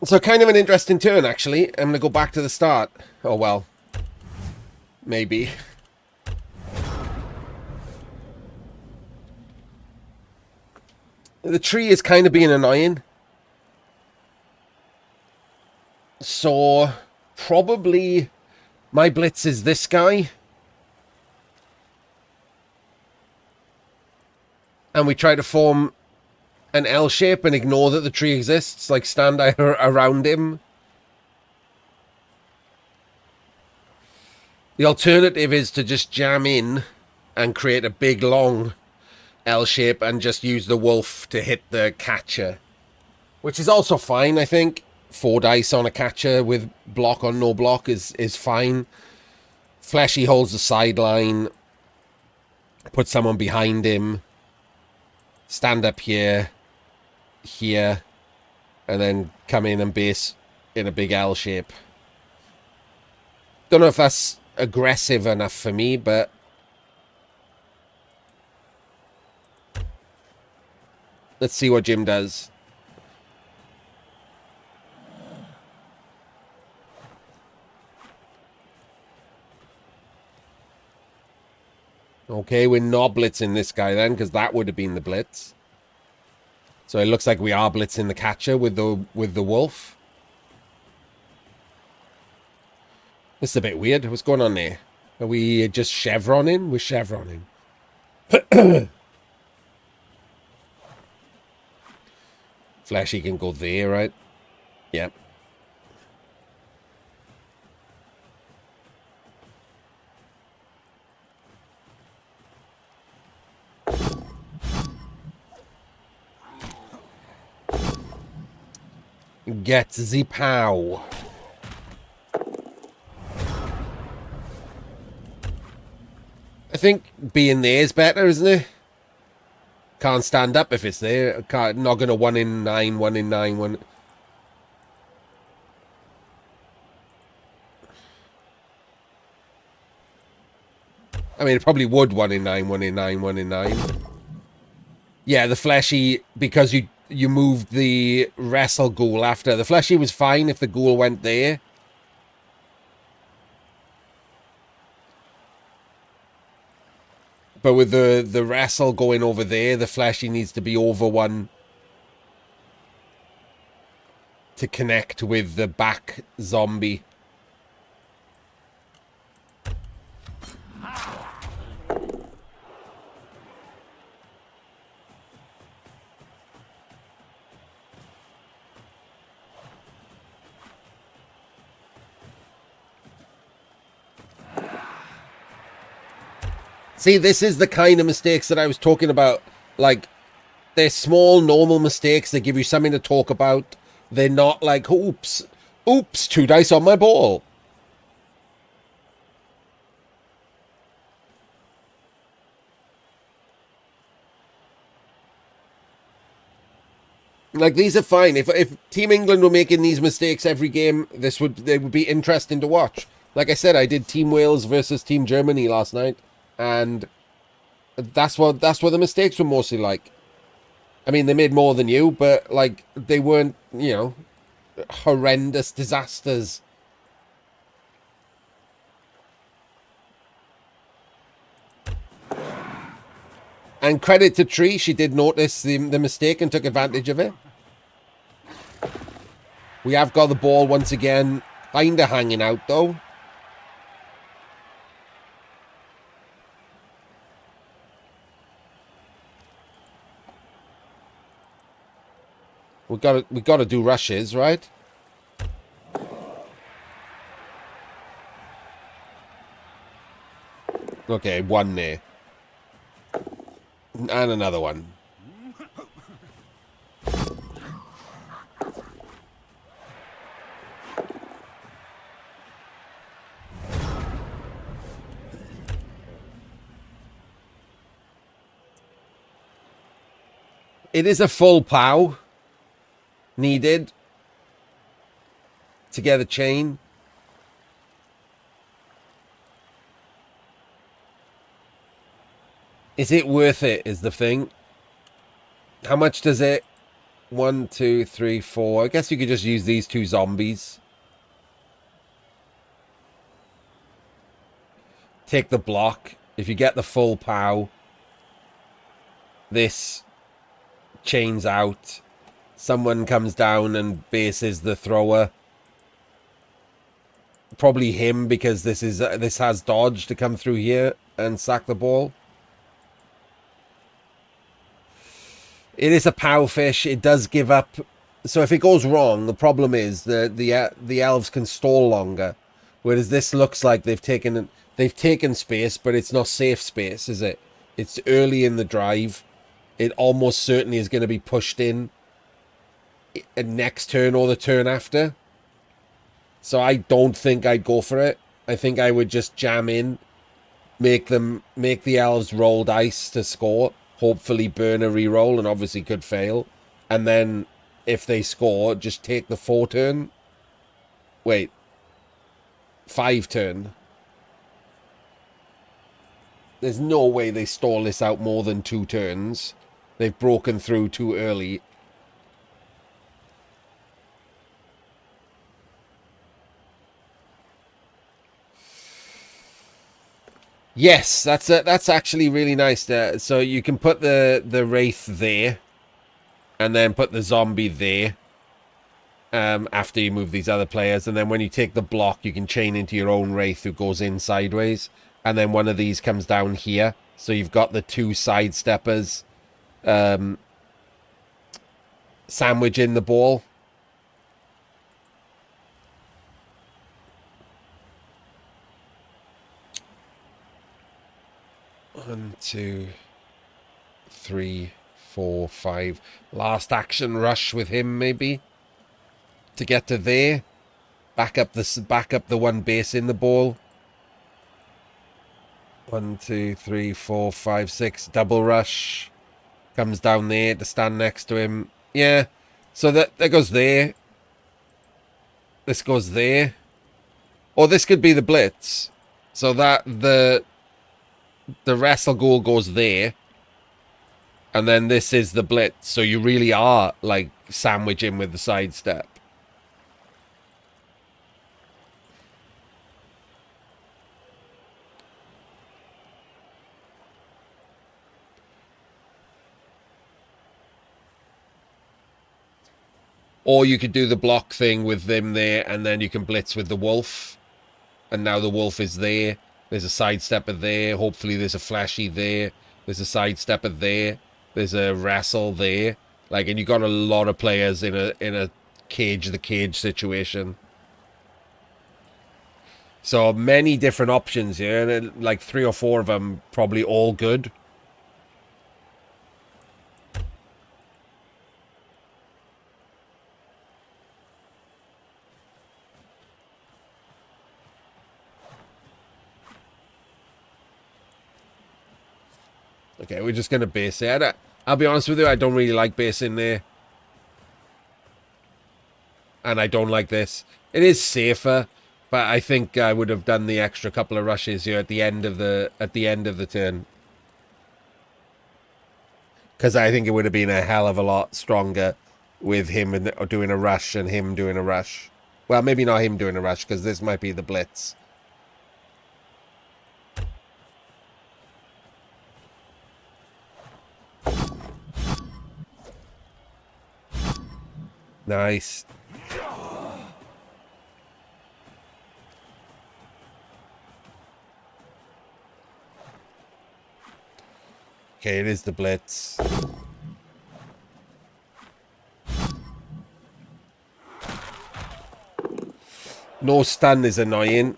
Speaker 1: So kind of an interesting turn, actually. I'm going to go back to the start. Oh, well. Maybe. The tree is kind of being annoying. So, probably my blitz is this guy. and we try to form an L shape and ignore that the tree exists, like stand around him. The alternative is to just jam in and create a big long L shape and just use the wolf to hit the catcher, which is also fine. I think 4 dice on a catcher with block or no block is fine. Fleshy holds the sideline, put someone behind him, stand up here, and then come in and base in a big L shape. Don't know if that's aggressive enough for me, but let's see what Jim does. Okay, we're not blitzing this guy then, because that would have been the blitz. So it looks like we are blitzing the catcher with the wolf. This is a bit weird. What's going on there? Are we just chevroning? We're chevroning. Fleshy can go there, right? Yep. Get the pow. I think being there is better, isn't it? Can't stand up if it's there. Not going to 1 in 9, 1 in 9, 1... I mean, it probably would 1 in 9, 1 in 9, 1 in 9. Yeah, the fleshy, because you moved the wrestle ghoul after. The fleshy was fine if the ghoul went there. But with the wrestle going over there, the fleshy needs to be over 1 to connect with the back zombie. See, this is the kind of mistakes that I was talking about. Like, they're small, normal mistakes. They give you something to talk about. They're not like, oops, 2 dice on my ball. Like, these are fine. If Team England were making these mistakes every game, they would be interesting to watch. Like I said, I did Team Wales versus Team Germany last night. And that's what the mistakes were mostly like. I mean, they made more than you, but like they weren't, you know, horrendous disasters. And credit to Tree, she did notice the mistake and took advantage of it. We have got the ball once again, kind of hanging out though. We got to do rushes, right? Okay, 1 there. And another one. It is a full POW needed to get a chain. Is it worth it is the thing. How much does it? 1, 2, 3, 4. I guess you could just use these 2 zombies. Take the block. If you get the full POW, this chains out. Someone comes down and bases the thrower. Probably him, because this has dodge to come through here and sack the ball. It is a power fish. It does give up. So if it goes wrong, the problem is the elves can stall longer, whereas this looks like they've taken space, but it's not safe space, is it? It's early in the drive. It almost certainly is going to be pushed in next turn or the turn after. So I don't think I'd go for it. I think I would just jam in, make the elves roll dice to score. Hopefully burn a reroll, and obviously could fail. And then if they score, just take the 4 turn. Wait. 5 turn. There's no way they stall this out more than 2 turns. They've broken through too early. Yes, that's actually really nice. So you can put the wraith there, and then put the zombie there. After you move these other players, and then when you take the block, you can chain into your own wraith who goes in sideways, and then one of these comes down here. So you've got the 2 sidesteppers, sandwich in the ball. One, 2, 3, 4, 5. Last action rush with him, maybe, to get to there. Back up the 1 base in the ball. 1, 2, 3, 4, 5, 6. Double rush. Comes down there to stand next to him. Yeah. So that goes there. This goes there. Or this could be the blitz. So that the wrestle goal goes there. And then this is the blitz. So you really are like sandwiching with the sidestep. Or you could do the block thing with them there, and then you can blitz with the wolf. And now the wolf is there. There's a sidestepper there. Hopefully there's a flashy there. There's a sidestepper there. There's a wrestle there. Like, and you got a lot of players in a cage the cage situation. So many different options here, and like 3 or 4 of them probably all good. Okay, we're just going to base it. I'll be honest with you, I don't really like base in there. And I don't like this. It is safer, but I think I would have done the extra couple of rushes here at the end of the turn. Because I think it would have been a hell of a lot stronger with him doing a rush and him doing a rush. Well, maybe not him doing a rush, because this might be the blitz. Nice. Okay, it is the blitz. No stun is annoying.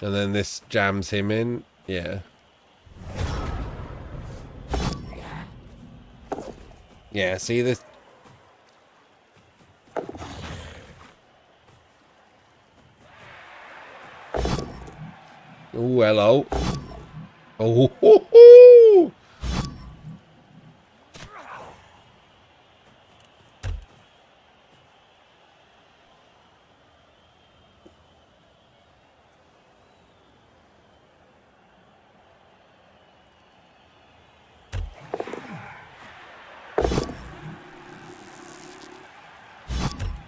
Speaker 1: And then this jams him in. Yeah. Yeah, see this? Oh, hello. Oh, ho, ho.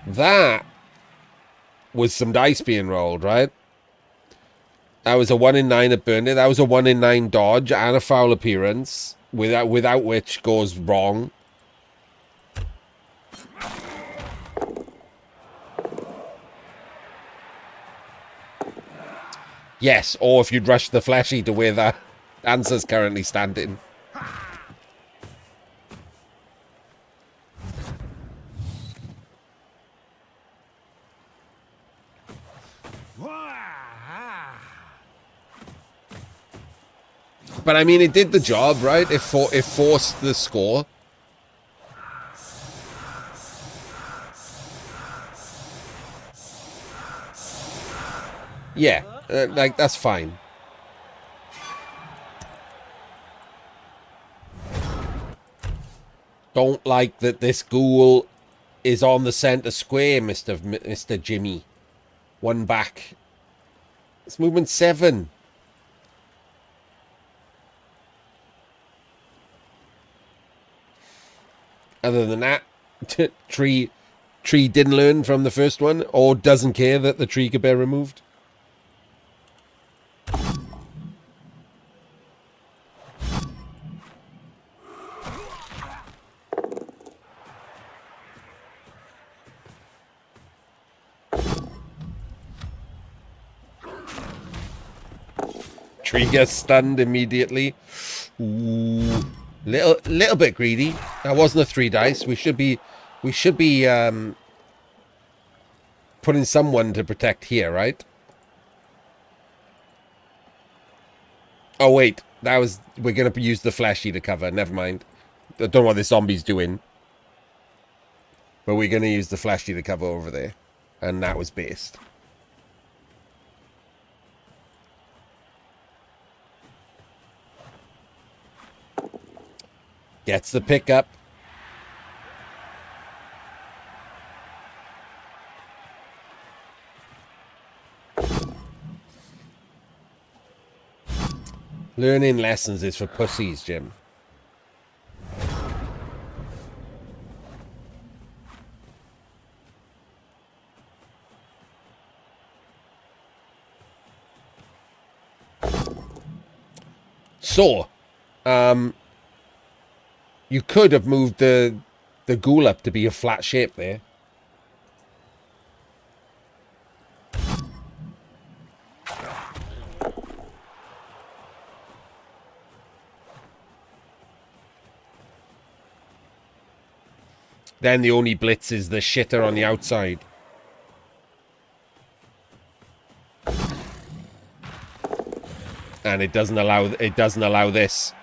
Speaker 1: That was some dice being rolled, right? That was a 1 in 9 at Burnley. That was a 1 in 9 dodge and a foul appearance, without which goes wrong. Yes, or if you'd rush the fleshy to where that answer's currently standing. But I mean, it did the job, right? It forced the score. Yeah, like, that's fine. Don't like that this ghoul is on the center square, Mr. Jimmy. One back. It's movement 7. Other than that, tree didn't learn from the first one, or doesn't care that the tree could be removed. Tree gets stunned immediately. Ooh, little bit greedy. That wasn't a 3 dice. We should be putting someone to protect here, right? Oh wait, we're gonna use the fleshy to cover. Never mind. I don't know what this zombie's doing, but we're gonna use the fleshy to cover over there, and that was based. Gets the pickup. Learning lessons is for pussies, Jim. So, you could have moved the ghoul up to be a flat shape there. Then the only blitz is the shitter on the outside. And it doesn't allow this.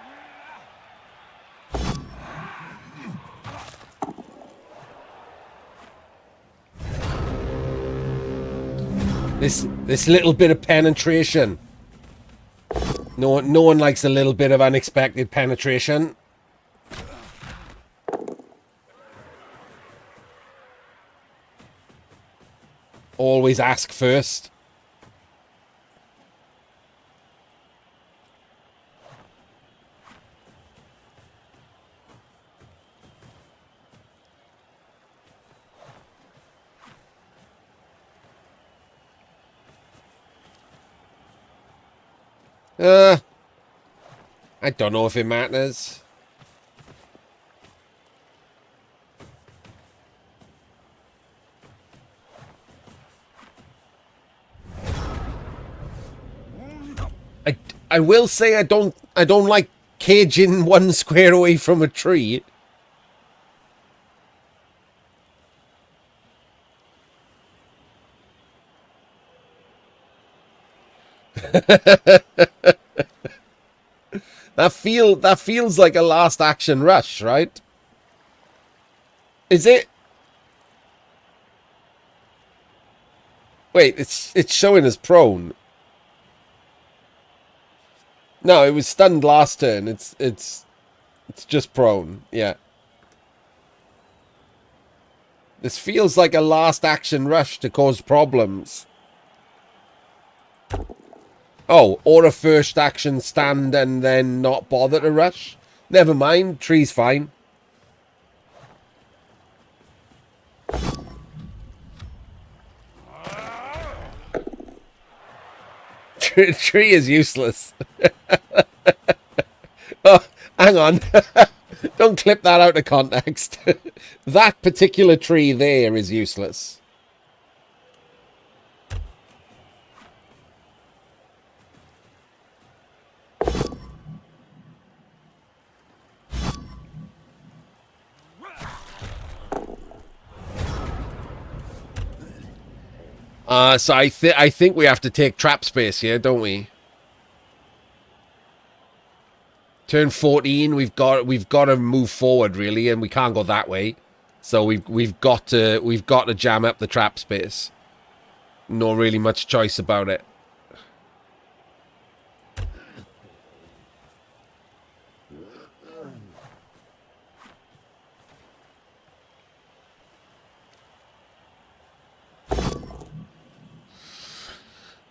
Speaker 1: This little bit of penetration. No one likes a little bit of unexpected penetration. Always ask first. I don't know if it matters. I will say I don't like caging one square away from a tree. That feels like a last action rush, right? Is it? Wait, it's showing as prone. No, it was stunned last turn. It's just prone. Yeah. This feels like a last action rush to cause problems. Oh, or a first action stand and then not bother to rush. Never mind, tree's fine. Tree is useless. Oh, hang on. Don't clip that out of context. That particular tree there is useless. So I think we have to take trap space here, don't we? Turn 14, we've got to move forward really, and we can't go that way. So we've got to jam up the trap space. No really much choice about it.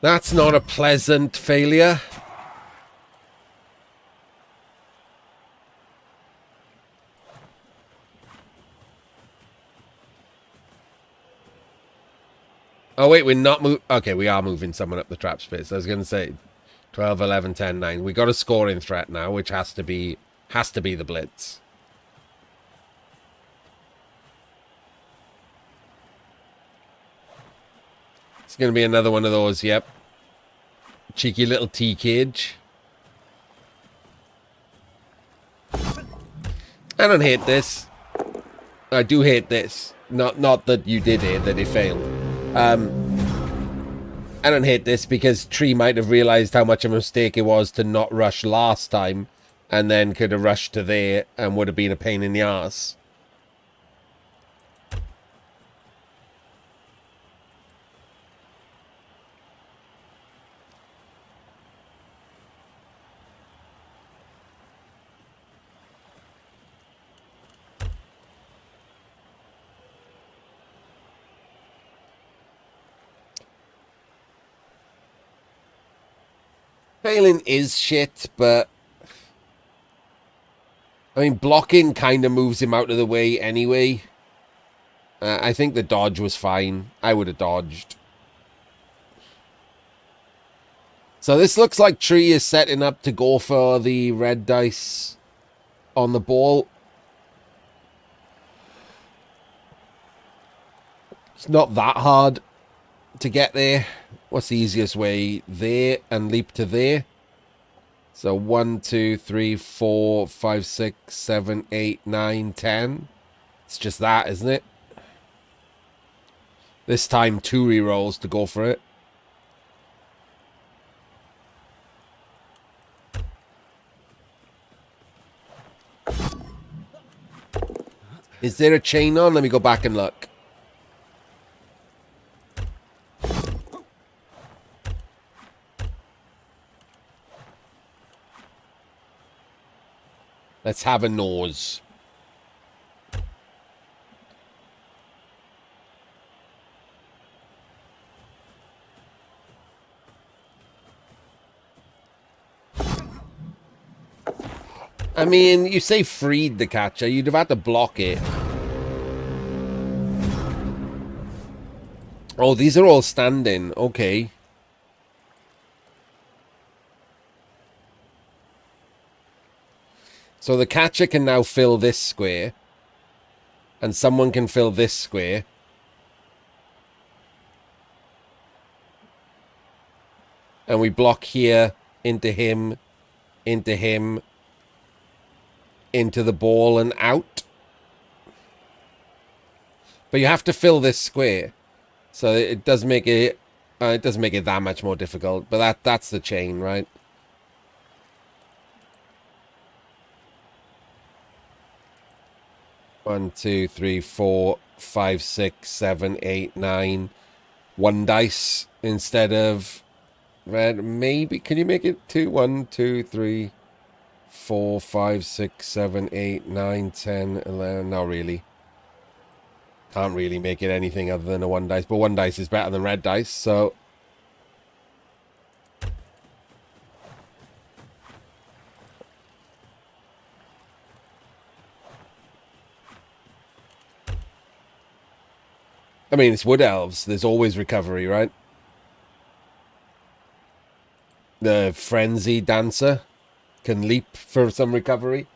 Speaker 1: That's not a pleasant failure. Oh, wait, we're not moving. Okay, we are moving someone up the trap space. I was going to say 12, 11, 10, 9. We got a scoring threat now, which has to be the blitz. It's going to be another one of those, yep. Cheeky little T-cage. I don't hate this. I do hate this. Not that you did hate that it failed. I don't hate this because Tree might have realised how much of a mistake it was to not rush last time, and then could have rushed to there and would have been a pain in the arse. Failing is shit, but I mean, blocking kind of moves him out of the way anyway. I think the dodge was fine. I would have dodged. So this looks like Tree is setting up to go for the red dice on the ball. It's not that hard to get there. What's the easiest way? There and leap to there. So 1, 2, 3, 4, 5, 6, 7, 8, 9, 10. It's just that, isn't it? This time 2 rerolls to go for it. Is there a chain on? Let me go back and look. Let's have a nose. I mean, you say freed the catcher. You'd have had to block it. Oh, these are all standing. Okay. So the catcher can now fill this square. And someone can fill this square. And we block here into him, into the ball and out. But you have to fill this square. So it does make it that much more difficult. But that's the chain, right? One, 2, 3, 4, 5, 6, 7, 8, 9. 1 dice instead of red. Maybe can you make it 2? 1, 2, 3, 4, 5, 6, 7, 8, 9, 10, 11. Not really. Can't really make it anything other than a 1 dice, but 1 dice is better than red dice, so I mean, it's Wood Elves. There's always recovery, right? The Frenzy Dancer can leap for some recovery.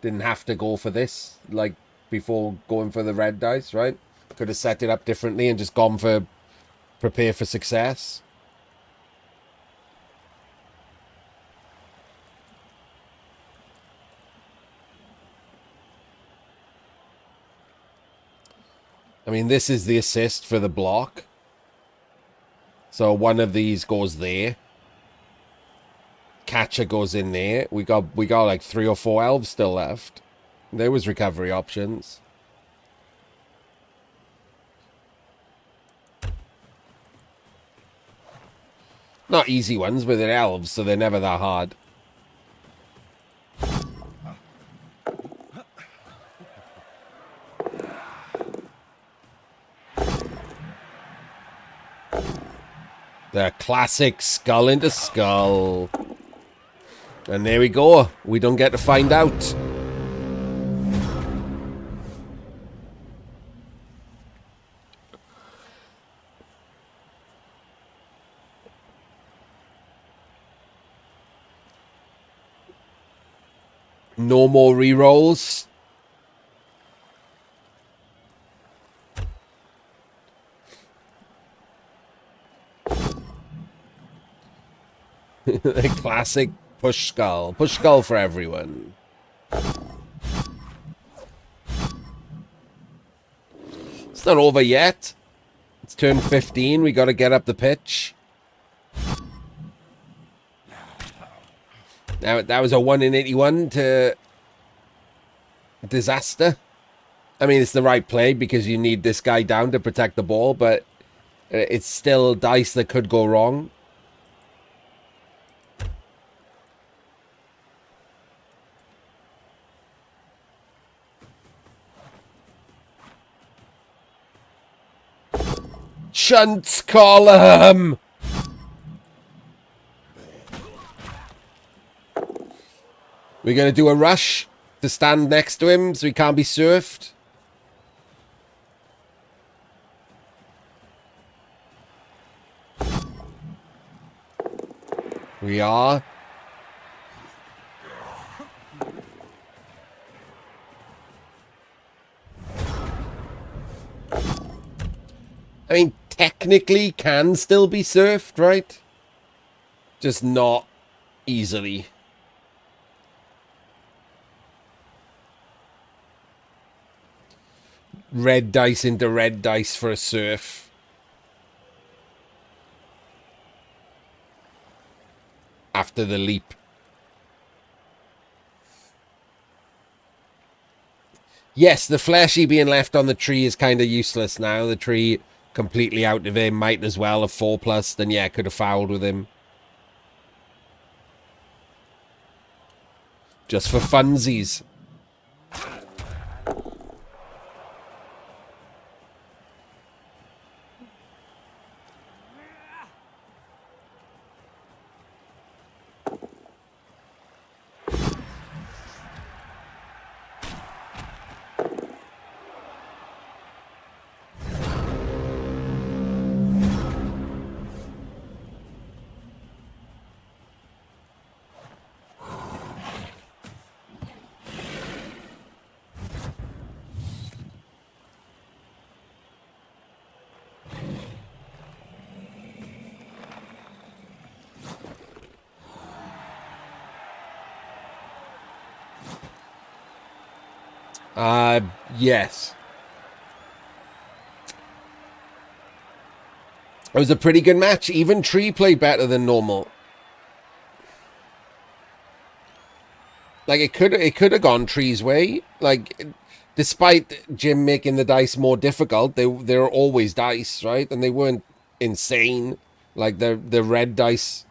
Speaker 1: Didn't have to go for this, like, before going for the red dice, right? Could have set it up differently and just gone for prepare for success. I mean, this is the assist for the block. So one of these goes there. Catcher goes in there. We got like 3 or 4 elves still left. There was recovery options. Not easy ones, but they're elves, so they're never that hard. The classic skull into skull. And there we go. We don't get to find out. No more rerolls. The classic push skull. Push skull for everyone. It's not over yet. It's turn 15. We got to get up the pitch. Now, that was a 1 in 81 to disaster. I mean, it's the right play because you need this guy down to protect the ball, but it's still dice that could go wrong. Chunts column! We're going to do a rush to stand next to him so he can't be surfed. We are. I mean, technically can still be surfed, right? Just not easily. Red dice into red dice for a surf. After the leap. Yes, the fleshy being left on the tree is kind of useless now. The tree completely out of him. Might as well have 4+. Then yeah, could have fouled with him. Just for funsies. Yes. It was a pretty good match. Even Tree played better than normal. Like, it could have gone Tree's way. Like, despite Jim making the dice more difficult, they're always dice, right? And they weren't insane. Like, the red dice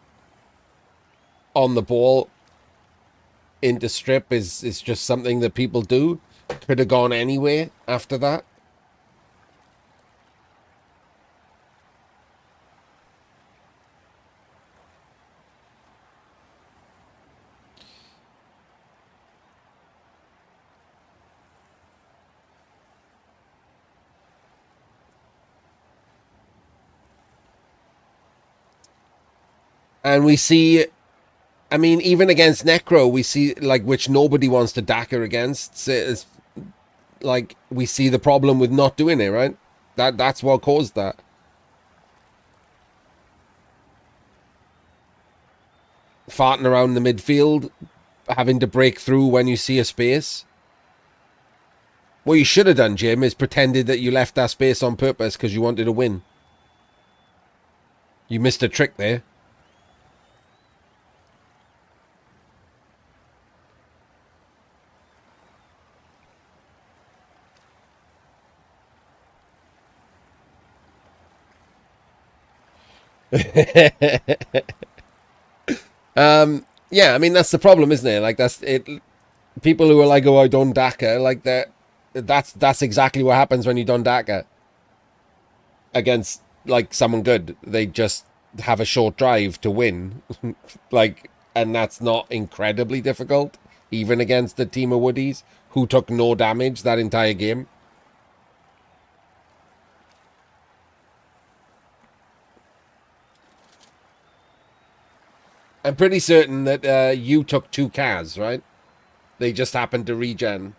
Speaker 1: on the ball into strip is just something that people do. Could have gone anywhere after that. And we see, I mean, even against Necro, we see, like, which nobody wants to Dagger against. It's, like, we see the problem with not doing it, right? That's what caused that. Farting around the midfield, having to break through when you see a space. What you should have done, Jim, is pretended that you left that space on purpose because you wanted to win. You missed a trick there. Yeah, I mean, that's the problem, isn't it? Like, that's it. People who are like, oh, I done Daka, like that. That's exactly what happens when you done Daka against like someone good. They just have a short drive to win, like, and that's not incredibly difficult, even against a team of Woodies who took no damage that entire game. I'm pretty certain that you took 2 Kaz, right? They just happened to regen.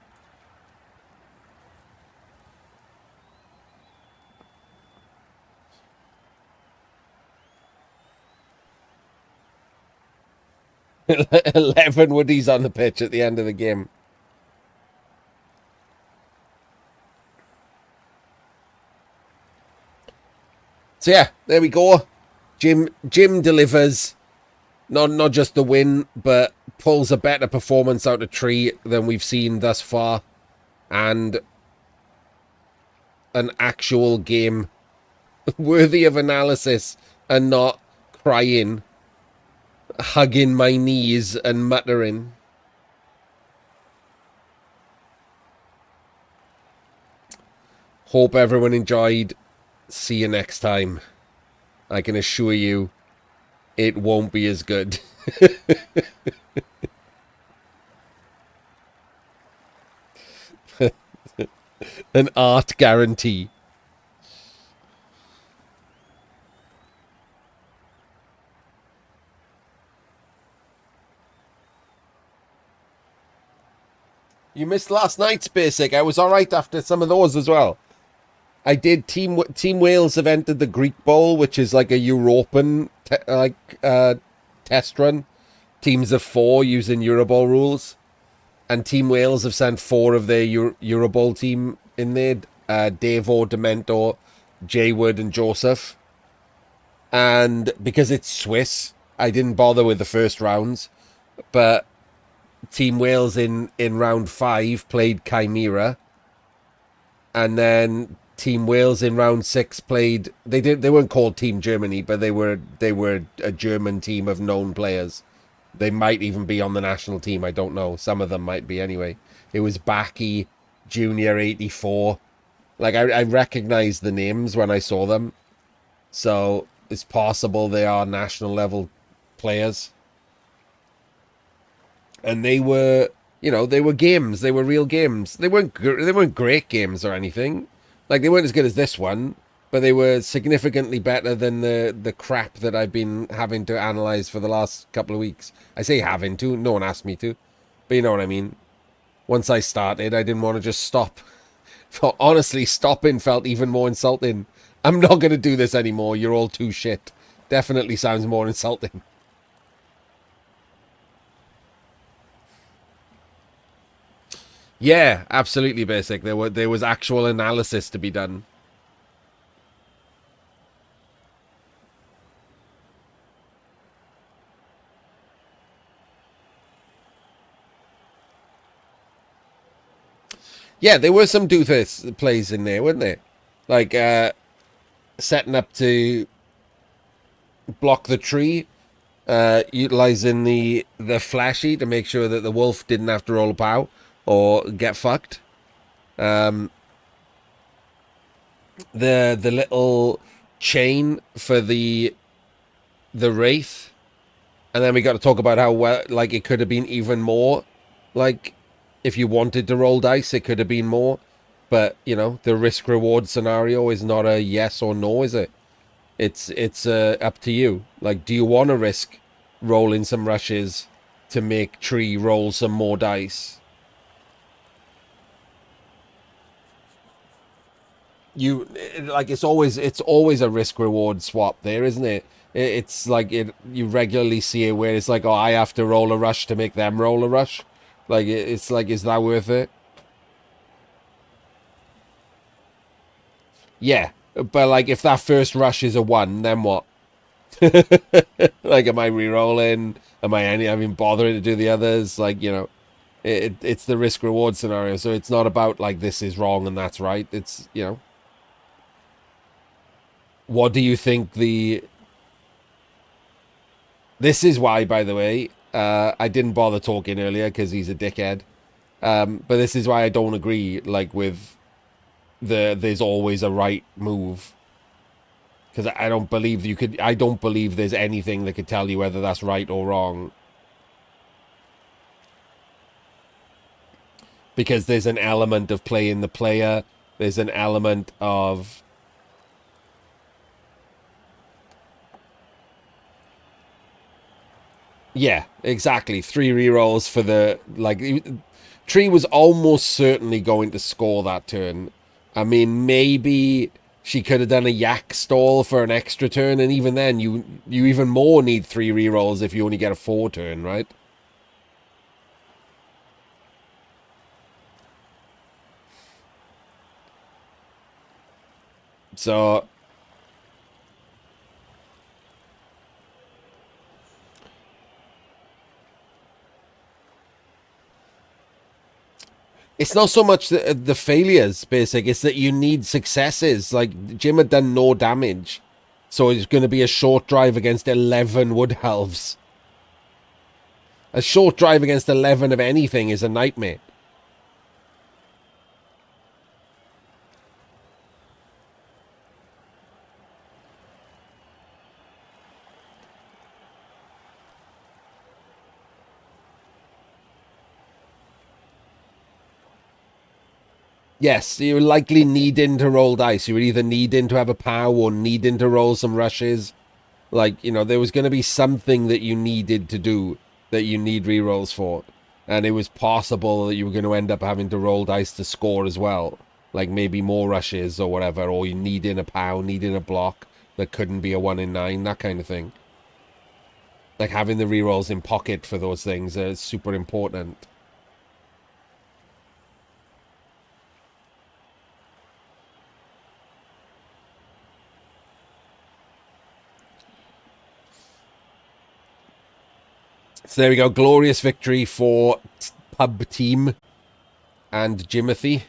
Speaker 1: $11 Woodies on the pitch at the end of the game. So yeah, there we go. Jim delivers. Not just the win, but pulls a better performance out of Tree than we've seen thus far. And an actual game worthy of analysis and not crying, hugging my knees and muttering. Hope everyone enjoyed. See you next time. I can assure you it won't be as good. An art guarantee. You missed last night's basic. I was all right after some of those as well. I did Team Wales have entered the Greek Bowl, which is like a European test run. Teams of 4 using Euroball rules, and Team Wales have sent 4 of their Euroball team in there: Devo, Demento, Jay Wood, and Joseph. And because it's Swiss, I didn't bother with the first rounds, but Team Wales in round 5 played Chimera, and then Team Wales in round 6 played. They weren't called Team Germany, but they were a German team of known players. They might even be on the national team. I don't know. Some of them might be anyway. It was Baki, Junior 84. Like I recognized the names when I saw them, so it's possible they are national level players. And they were, they were games. They were real games. They weren't great games or anything. Like, they weren't as good as this one, but they were significantly better than the crap that I've been having to analyze for the last couple of weeks. I say having to. No one asked me to. But you know what I mean. Once I started, I didn't want to just stop. Honestly, stopping felt even more insulting. I'm not going to do this anymore. You're all too shit. Definitely sounds more insulting. Yeah, absolutely basic. There was actual analysis to be done. Yeah, there were some doofus plays in there, weren't there? Like setting up to block the tree, utilizing the flashy to make sure that the wolf didn't have to roll a pow or get fucked. The little chain for the wraith, and then we got to talk about how well, like, it could have been even more. Like, if you wanted to roll dice, it could have been more. But the risk reward scenario is not a yes or no, is it? It's up to you. Like, do you want to risk rolling some rushes to make Tree roll some more dice? It's always a risk reward swap there, isn't it? It's like you regularly see it where it's like, oh, I have to roll a rush to make them roll a rush. Like, it's like, is that worth it? Yeah, but like if that first rush is a 1, then what? Like, am I re-rolling? Am I even bothering to do the others? Like, it's the risk reward scenario, so it's not about like this is wrong and that's right. It's, what do you think this is why, by the way, I didn't bother talking earlier because he's a dickhead. But this is why I don't agree, like, with there's always a right move. Because I don't believe I don't believe there's anything that could tell you whether that's right or wrong. Because there's an element of playing the player. There's an element of... Yeah, exactly. 3 rerolls for the... Like, Tree was almost certainly going to score that turn. I mean, maybe she could have done a yak stall for an extra turn, and even then, you even more need 3 rerolls if you only get a 4 turn, right? So... It's not so much the failures, basic. It's that you need successes. Like, Jim had done no damage. So it's going to be a short drive against 11 Wood Elves. A short drive against 11 of anything is a nightmare. Yes, you're likely needing to roll dice. You're either needing to have a pow or needing to roll some rushes. Like, there was going to be something that you needed to do that you need rerolls for. And it was possible that you were going to end up having to roll dice to score as well. Like maybe more rushes or whatever, or you needing a pow, needing a block that couldn't be a 1 in 9, that kind of thing. Like having the rerolls in pocket for those things is super important. So there we go. Glorious victory for Pub Team and Jimothy.